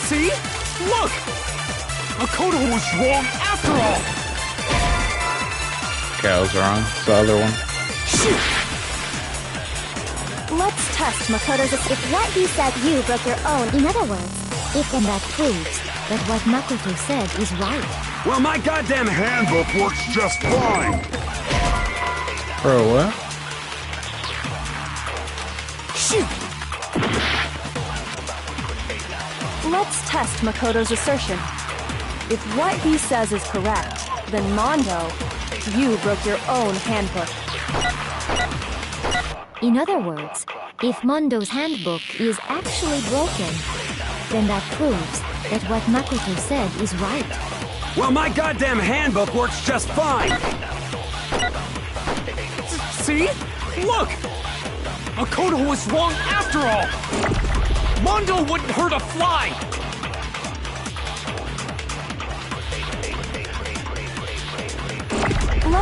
See? Look! Makoto was wrong after all! Okay, I was wrong. It's the other one. Shoot! Let's test Makoto's... If what he said you broke your own... In other words, if then that proves that what Makoto said is right. Well, my goddamn handbook works just fine! Bro, what? Shoot! Let's test Makoto's assertion. If what he says is correct, then Mondo, you broke your own handbook. In other words, if Mondo's handbook is actually broken, then that proves that what Makoto said is right. Well, my goddamn handbook works just fine! See? Look! Makoto was wrong after all! Mondo wouldn't hurt a fly!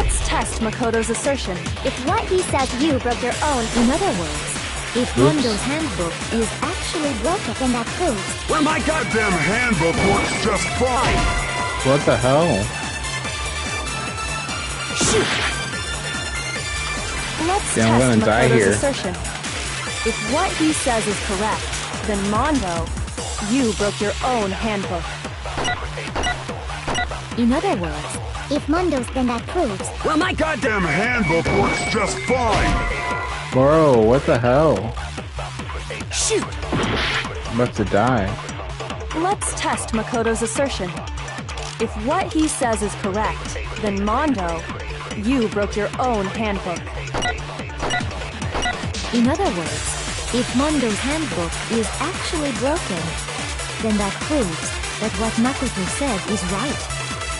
Let's test Makoto's assertion. If what he says you broke your own, in other words, if Mondo's handbook is actually broken, then that proves... Well, my goddamn handbook works just fine! What the hell? Shoot! Let's Damn, I'm test gonna die Makoto's here. assertion. If what he says is correct, then Mondo, you broke your own handbook. In other words, if Mondo's, then that proves... Well, my goddamn handbook works just fine! Bro, what the hell? Shoot! I'm about to die. Let's test Makoto's assertion. If what he says is correct, then Mondo, you broke your own handbook. In other words, if Mondo's handbook is actually broken, then that proves that what Makoto said is right.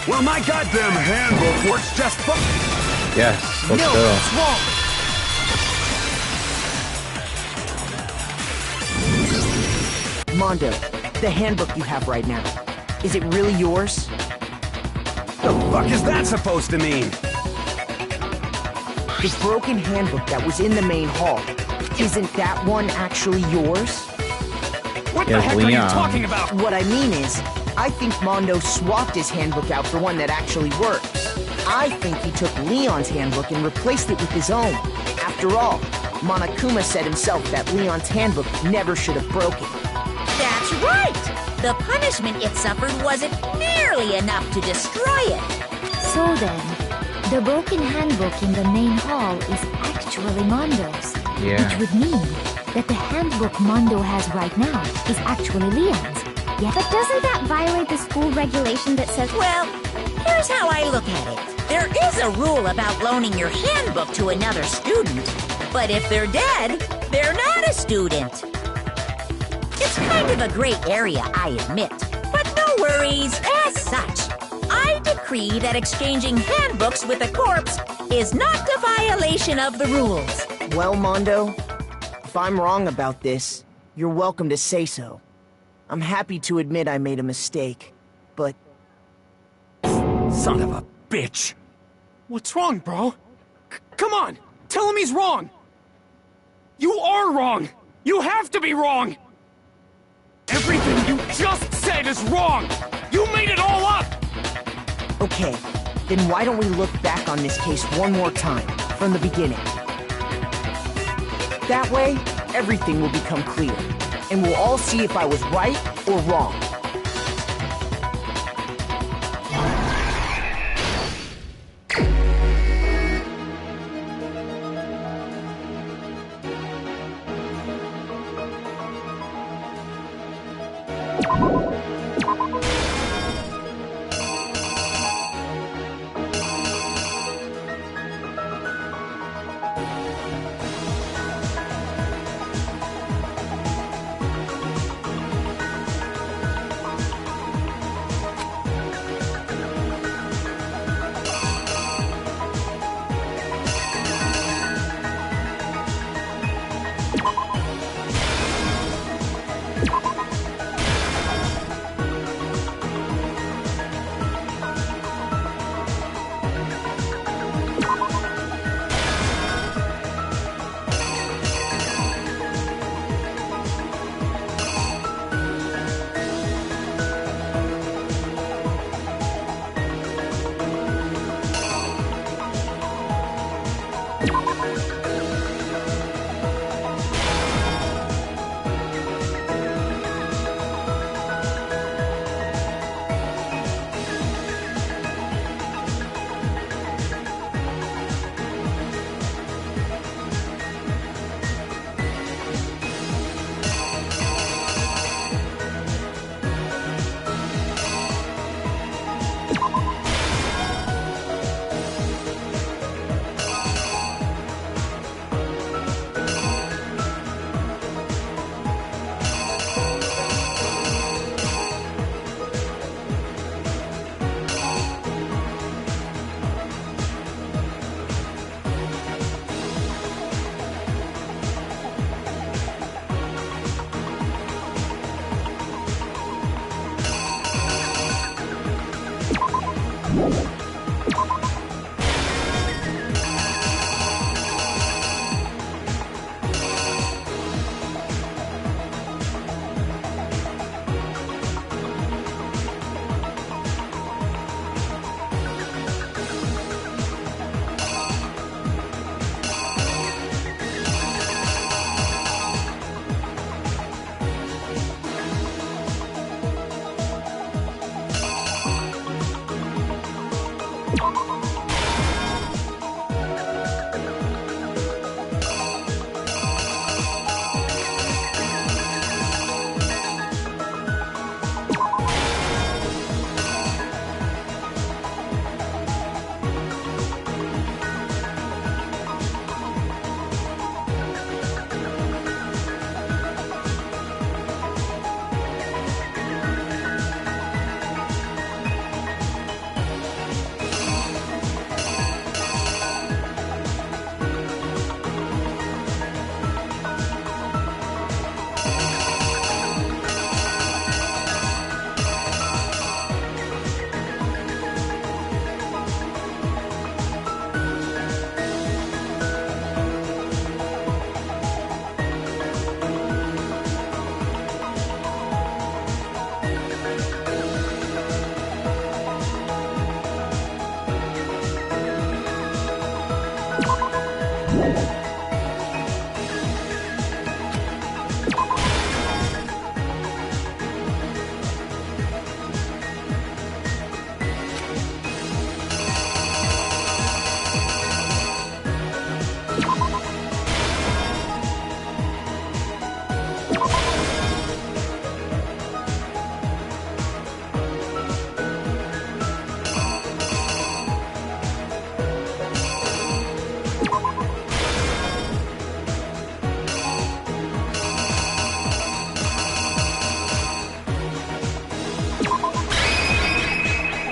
Well, my goddamn handbook works just fine! Yes, let's No, go. it's wrong! Mondo, the handbook you have right now, is it really yours? The fuck is that supposed to mean? The broken handbook that was in the main hall, isn't that one actually yours? What the heck are you talking about? What I mean is, I think Mondo swapped his handbook out for one that actually works. I think he took Leon's handbook and replaced it with his own. After all, Monokuma said himself that Leon's handbook never should have broken. That's right! The punishment it suffered wasn't nearly enough to destroy it. So then, the broken handbook in the main hall is actually Mondo's. Yeah. Which would mean that the handbook Mondo has right now is actually Leon's. Yeah, But doesn't that violate the school regulation that says... Well, here's how I look at it. There is a rule about loaning your handbook to another student. But if they're dead, they're not a student. It's kind of a gray area, I admit. But no worries, as such. I decree that exchanging handbooks with a corpse is not a violation of the rules. Well, Mondo, if I'm wrong about this, you're welcome to say so. I'm happy to admit I made a mistake, but... Son of a bitch! What's wrong, bro? Come on! Tell him he's wrong! You are wrong! You have to be wrong! Everything you just said is wrong! You made it all up! Okay, then why don't we look back on this case one more time, from the beginning? That way, everything will become clear, and we'll all see if I was right or wrong.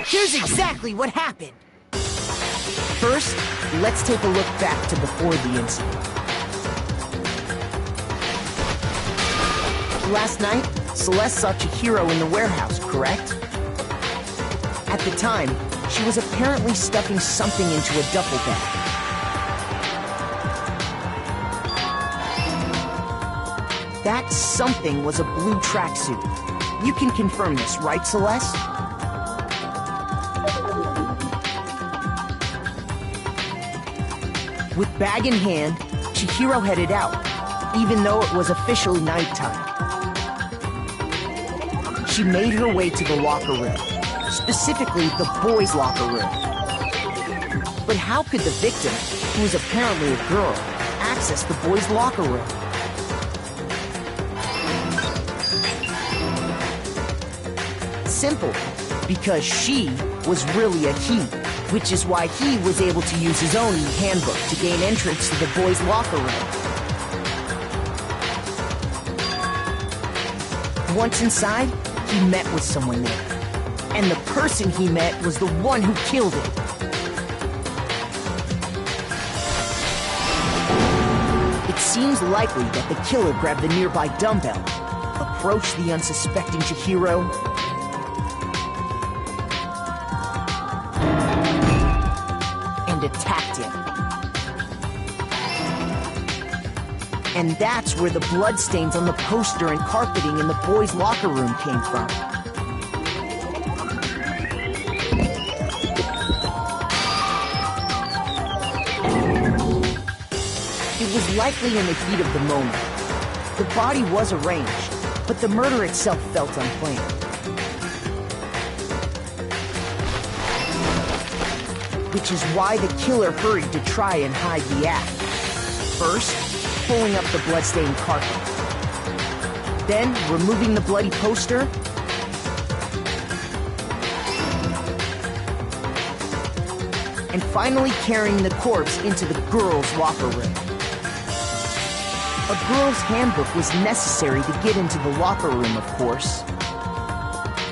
Here's exactly what happened. First, let's take a look back to before the incident. Last night, Celeste saw Chihiro in the warehouse, correct? At the time, she was apparently stuffing something into a duffel bag. That something was a blue tracksuit. You can confirm this, right, Celeste? With bag in hand, Chihiro headed out, even though it was officially nighttime. She made her way to the locker room, specifically the boys' locker room. But how could the victim, who was apparently a girl, access the boys' locker room? Simple, because she was really a he. Which is why he was able to use his own handbook to gain entrance to the boys' locker room. Once inside, he met with someone there. And the person he met was the one who killed him. It seems likely that the killer grabbed the nearby dumbbell, approached the unsuspecting Chihiro, attacked him. And that's where the bloodstains on the poster and carpeting in the boys' locker room came from. It was likely in the heat of the moment. The body was arranged, but the murder itself felt unplanned. Which is why the killer hurried to try and hide the act. First, pulling up the bloodstained carpet. Then, removing the bloody poster. And finally carrying the corpse into the girls' locker room. A girl's handbook was necessary to get into the locker room, of course.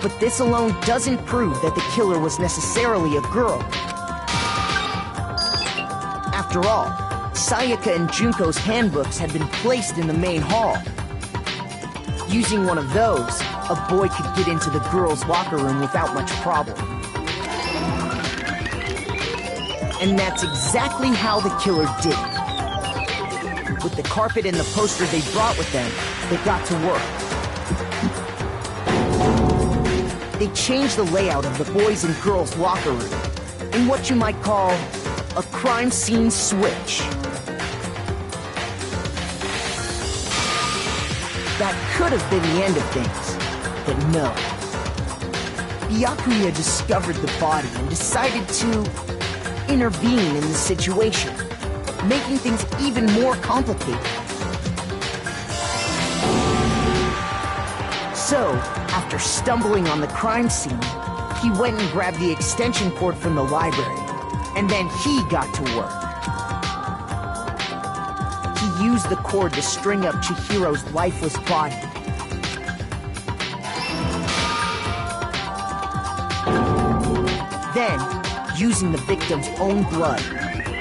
But this alone doesn't prove that the killer was necessarily a girl. After all, Sayaka and Junko's handbooks had been placed in the main hall. Using one of those, a boy could get into the girls' locker room without much problem. And that's exactly how the killer did it. With the carpet and the poster they brought with them, they got to work. They changed the layout of the boys' and girls' locker room in what you might call a crime scene switch. That could have been the end of things, but no. Byakuya discovered the body and decided to intervene in the situation, making things even more complicated. So, after stumbling on the crime scene, he went and grabbed the extension cord from the library. And then he got to work. He used the cord to string up Chihiro's lifeless body. Then, using the victim's own blood,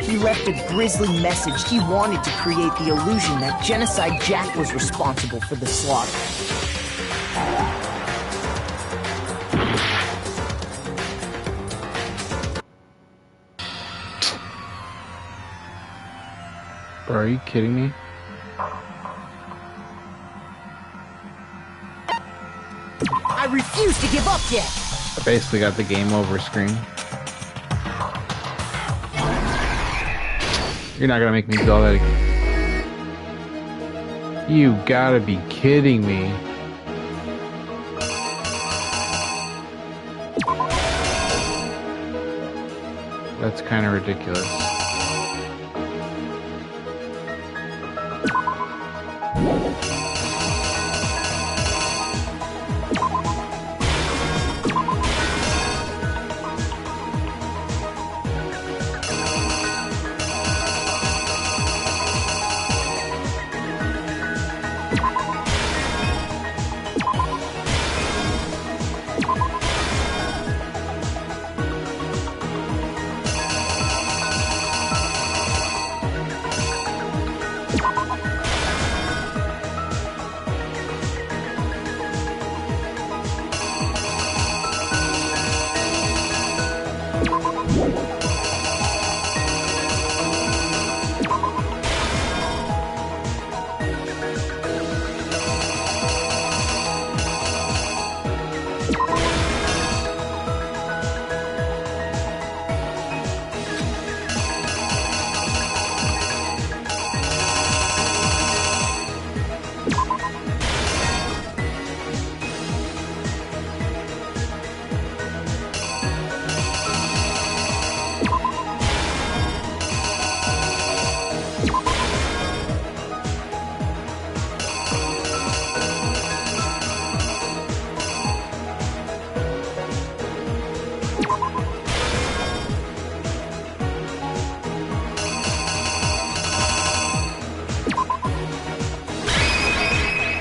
he left a grisly message he wanted to create the illusion that Genocide Jack was responsible for the slaughter. Are you kidding me? I refuse to give up yet! I basically got the game over screen. You're not gonna make me do all that again. You gotta be kidding me. That's kind of ridiculous.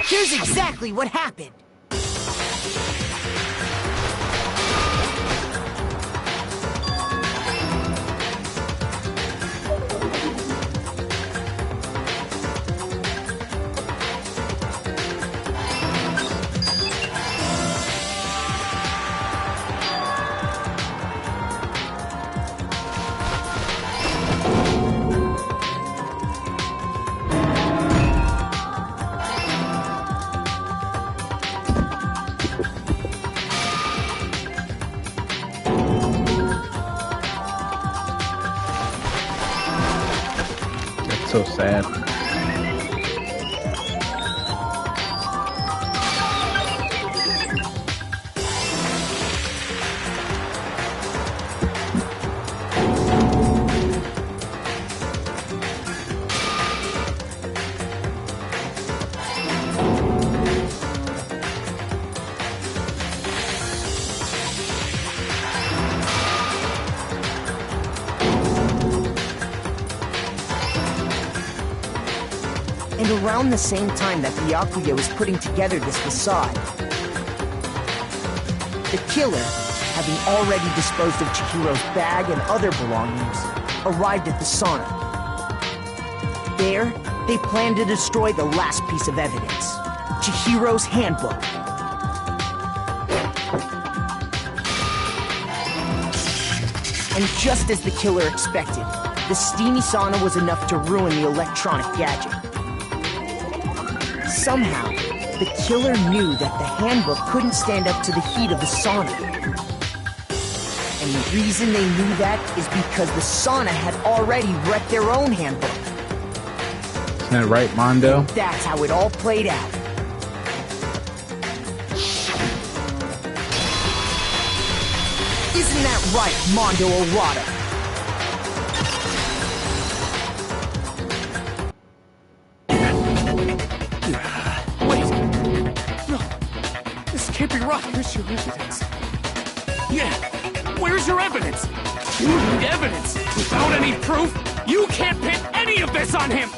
Here's exactly what happened. So sad. And around the same time that Byakuya was putting together this facade, the killer, having already disposed of Chihiro's bag and other belongings, arrived at the sauna. There, they planned to destroy the last piece of evidence, Chihiro's handbook. And just as the killer expected, the steamy sauna was enough to ruin the electronic gadget. Somehow, the killer knew that the handbook couldn't stand up to the heat of the sauna. And the reason they knew that is because the sauna had already wrecked their own handbook. Isn't that right, Mondo? And that's how it all played out. Isn't that right, Mondo Arata? Can't be right. Where's your evidence? Yeah, where's your evidence? You need evidence. Without any proof, you can't pin any of this on him!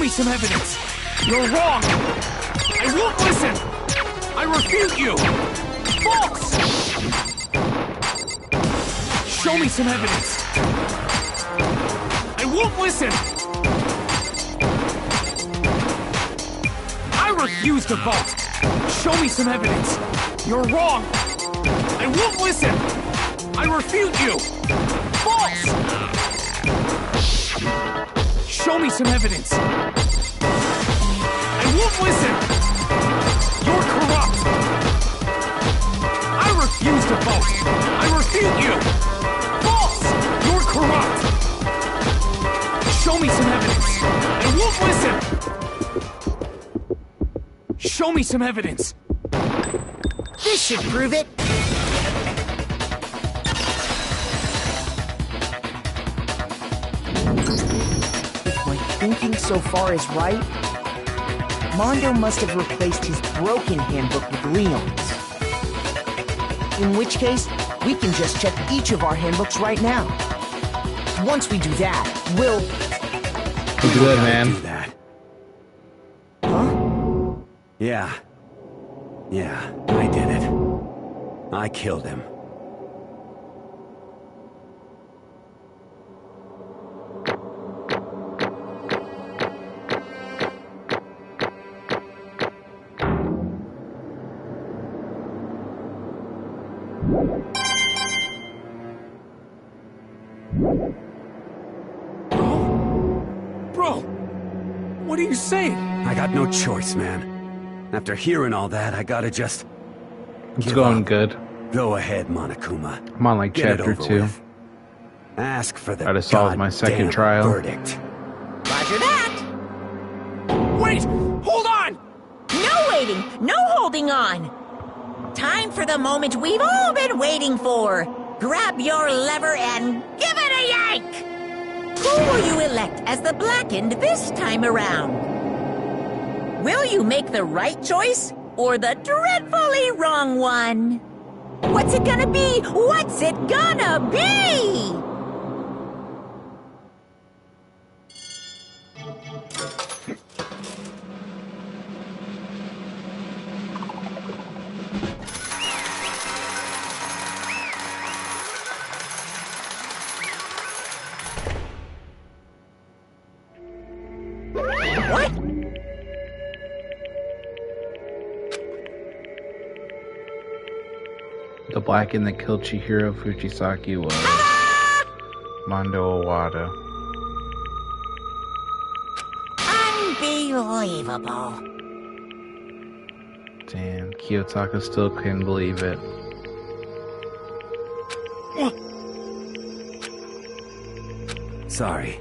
me some evidence! You're wrong! I won't listen! I refute you! False! Show me some evidence! I won't listen! I refuse to vote! Show me some evidence! You're wrong! I won't listen! I refute you! False! Show me some evidence! I won't listen! You're corrupt! I refuse to vote! I refute you! False! You're corrupt! Show me some evidence! I won't listen! Show me some evidence! This should prove it. If my thinking so far is right, Mondo must have replaced his broken handbook with Leon's. In which case, we can just check each of our handbooks right now. Once we do that, we'll... Good, man. Do that. Huh? Yeah. Yeah, I did it. I killed him. Bro! What are you saying? I got no choice, man. After hearing all that, I gotta just... It's going good. Go ahead, Monokuma. I'm on like Get it chapter over 2. with. Ask for the I just solved my second goddamn trial. verdict. Roger that. Wait! Hold on! No waiting, no holding on. Time for the moment we've all been waiting for. Grab your lever and give it a yank! Who will you elect as the Blackened this time around? Will you make the right choice or the dreadfully wrong one? What's it gonna be? What's it gonna be? What? The Blackened that killed Chihiro Fujisaki was Mondo Owada. Unbelievable. Damn, Kiyotaka still couldn't believe it. Sorry.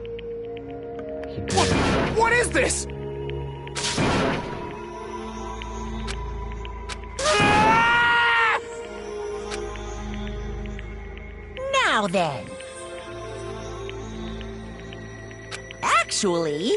He did. What is this? Now then. Actually...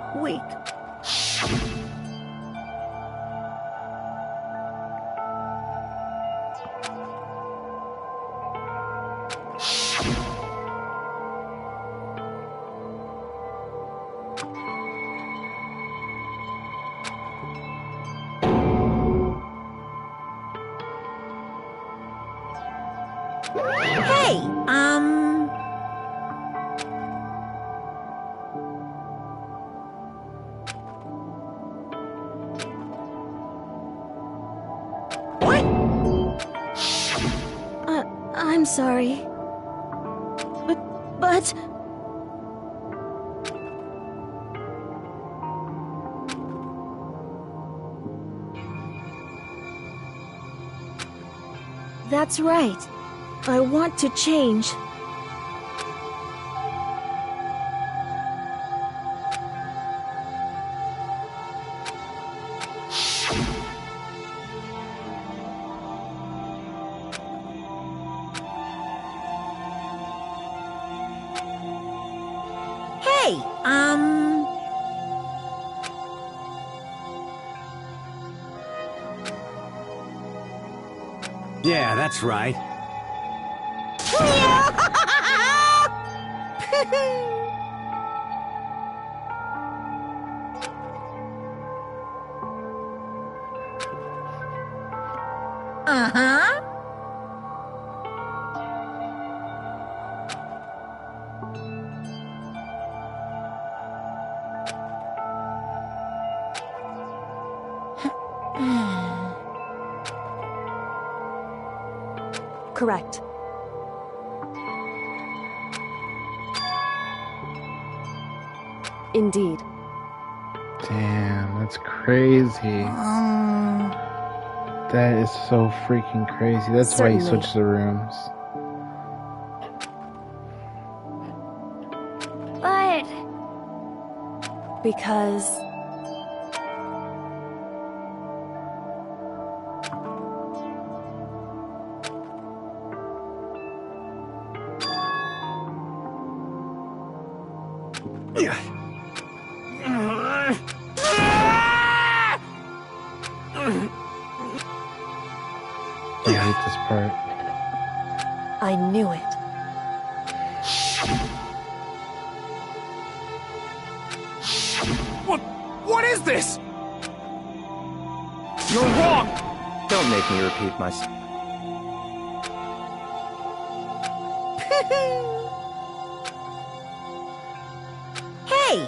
Weak. Hey, sorry. But... That's right. I want to change. Hey, Yeah, that's right. Uh-huh. Correct. Indeed. Damn, that's crazy. That is so freaking crazy. That's why he Certainly. switched the rooms. But... Because... I hate this part. I knew it. What is this? You're wrong! Don't make me repeat myself. Hey,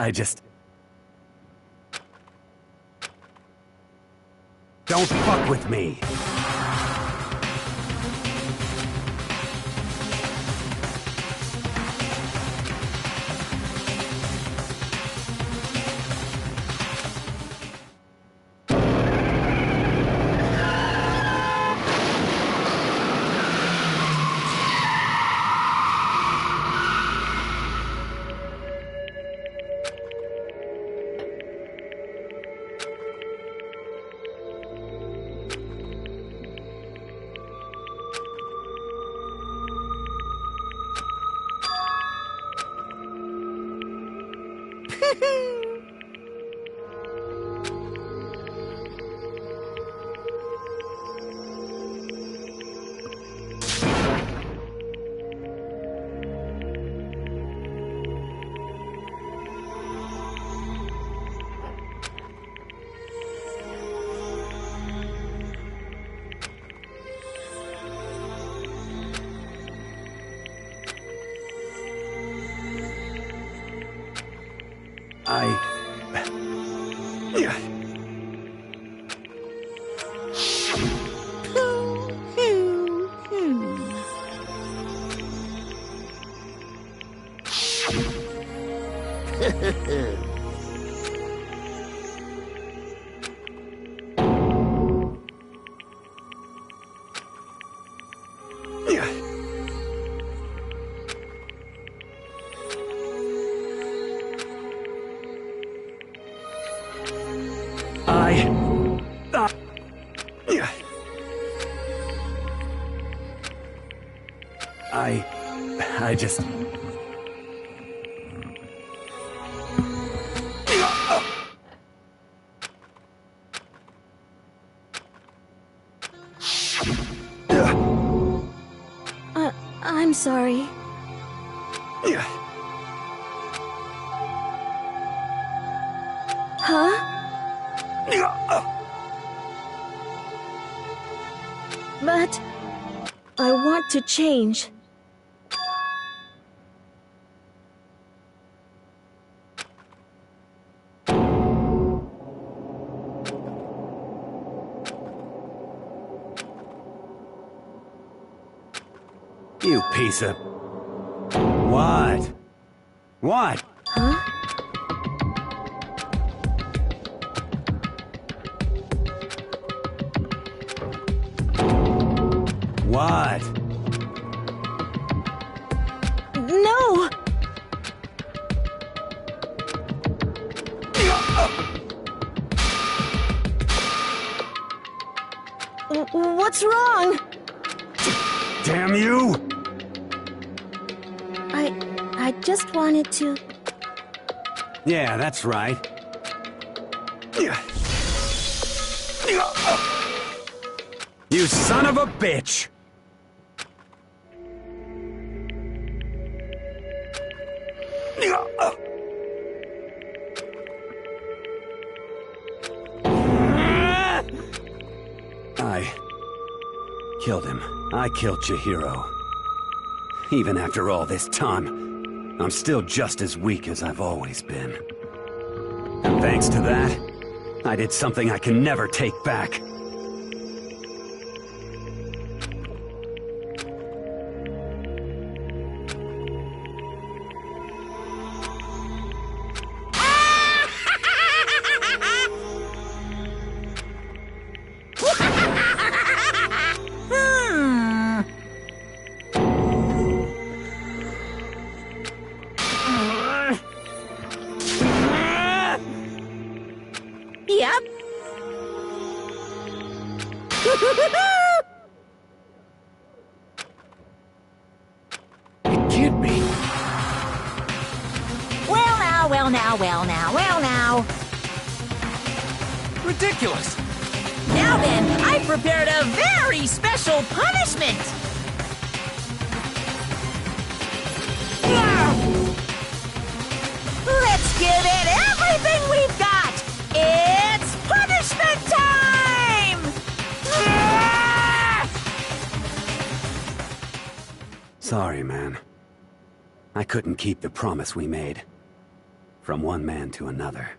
I just... Don't fuck with me. I just... I'm sorry. Huh? But I want to change. You piece of... What? What? Huh? What? No! What's wrong? Damn you! I just wanted to... Yeah, that's right. You son of a bitch! I killed him. I killed Chihiro. Even after all this time, I'm still just as weak as I've always been. And thanks to that, I did something I can never take back. Yep. It can't be. Well now, well now, well now, well now. Ridiculous. Now then, I prepared a very special punishment. Let's give it everything we've got. It's punishment time! Sorry, man. I couldn't keep the promise we made. From one man to another.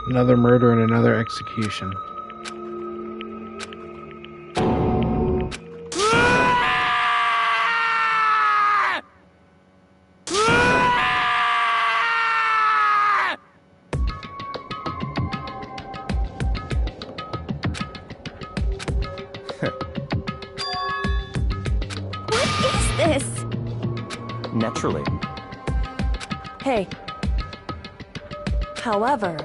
Another murder and another execution. What is this? Naturally. Hey. However,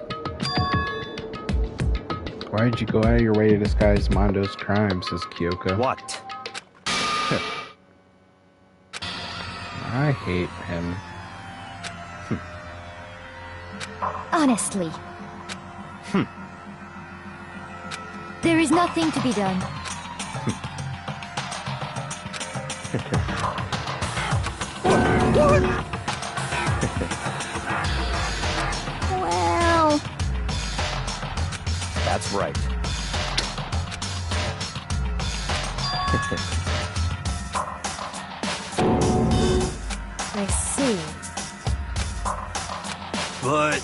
Why did you go out of your way to disguise Mondo's crime, says Kyoko. What? I hate him. Honestly. There is nothing to be done. Well... That's right. I see. But...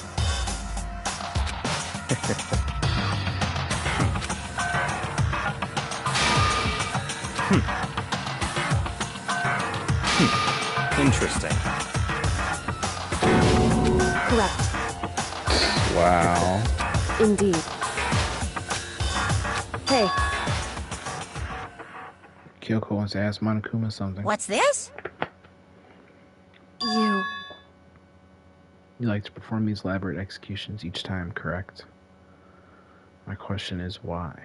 Interesting. Correct. Wow. Indeed. Hey, Kyoko wants to ask Monokuma something. What's this? you... You like to perform these elaborate executions each time, correct? My question is why?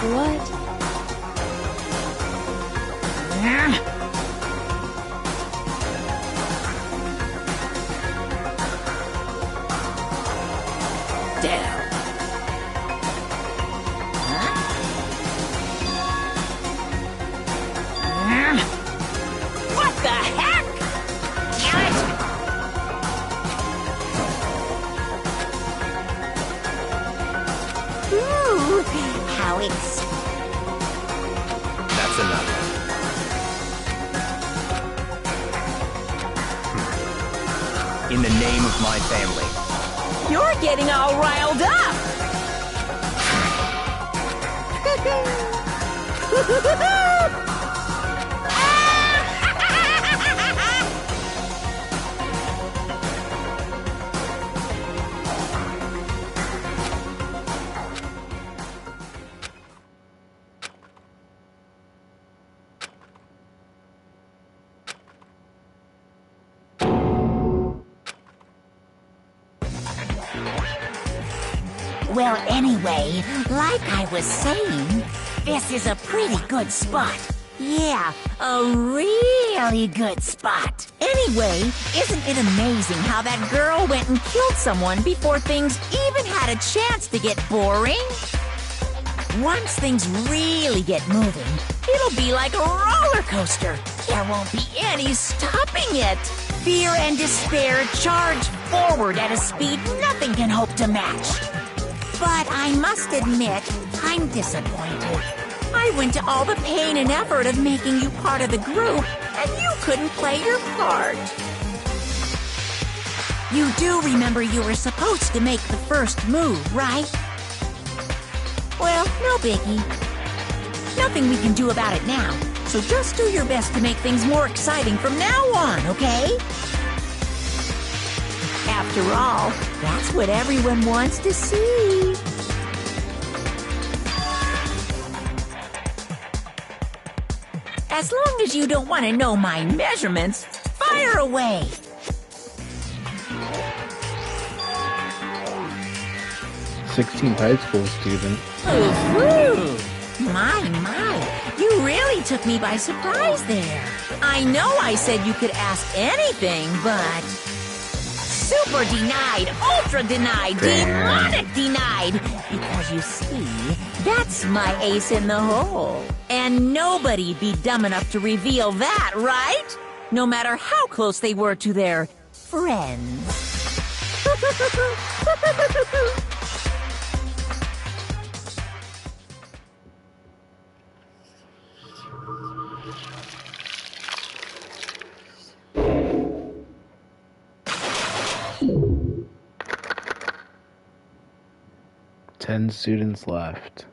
What? Damn. What the heck? Ooh, how it's... That's enough. In the name of my family. You're getting all riled up! Well, anyway, like I was saying, this is a pretty good spot. Yeah, a really good spot. Anyway, isn't it amazing how that girl went and killed someone before things even had a chance to get boring? Once things really get moving, it'll be like a roller coaster. There won't be any stopping it. Fear and despair charge forward at a speed nothing can hope to match. But I must admit, I'm disappointed. I went to all the pain and effort of making you part of the group, and you couldn't play your part. You do remember you were supposed to make the first move, right? Well, no biggie. Nothing we can do about it now, so just do your best to make things more exciting from now on, okay? After all, that's what everyone wants to see. As long as you don't want to know my measurements, fire away. – 16th high school student. Ooh, my, you really took me by surprise there. I know I said you could ask anything, but super denied, ultra denied, demonic denied. Because you see, that's my ace in the hole. And nobody'd be dumb enough to reveal that, right? No matter how close they were to their friends. Ten students left.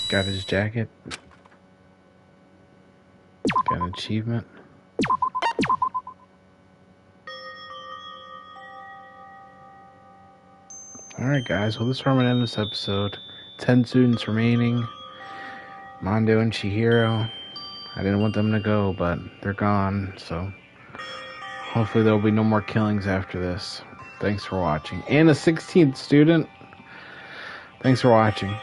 Got his jacket. Got an achievement. Alright guys, well this is where I'm going to end this episode. 10 students remaining. Mondo and Chihiro. I didn't want them to go, but they're gone, so hopefully there'll be no more killings after this. Thanks for watching. And a 16th student. Thanks for watching.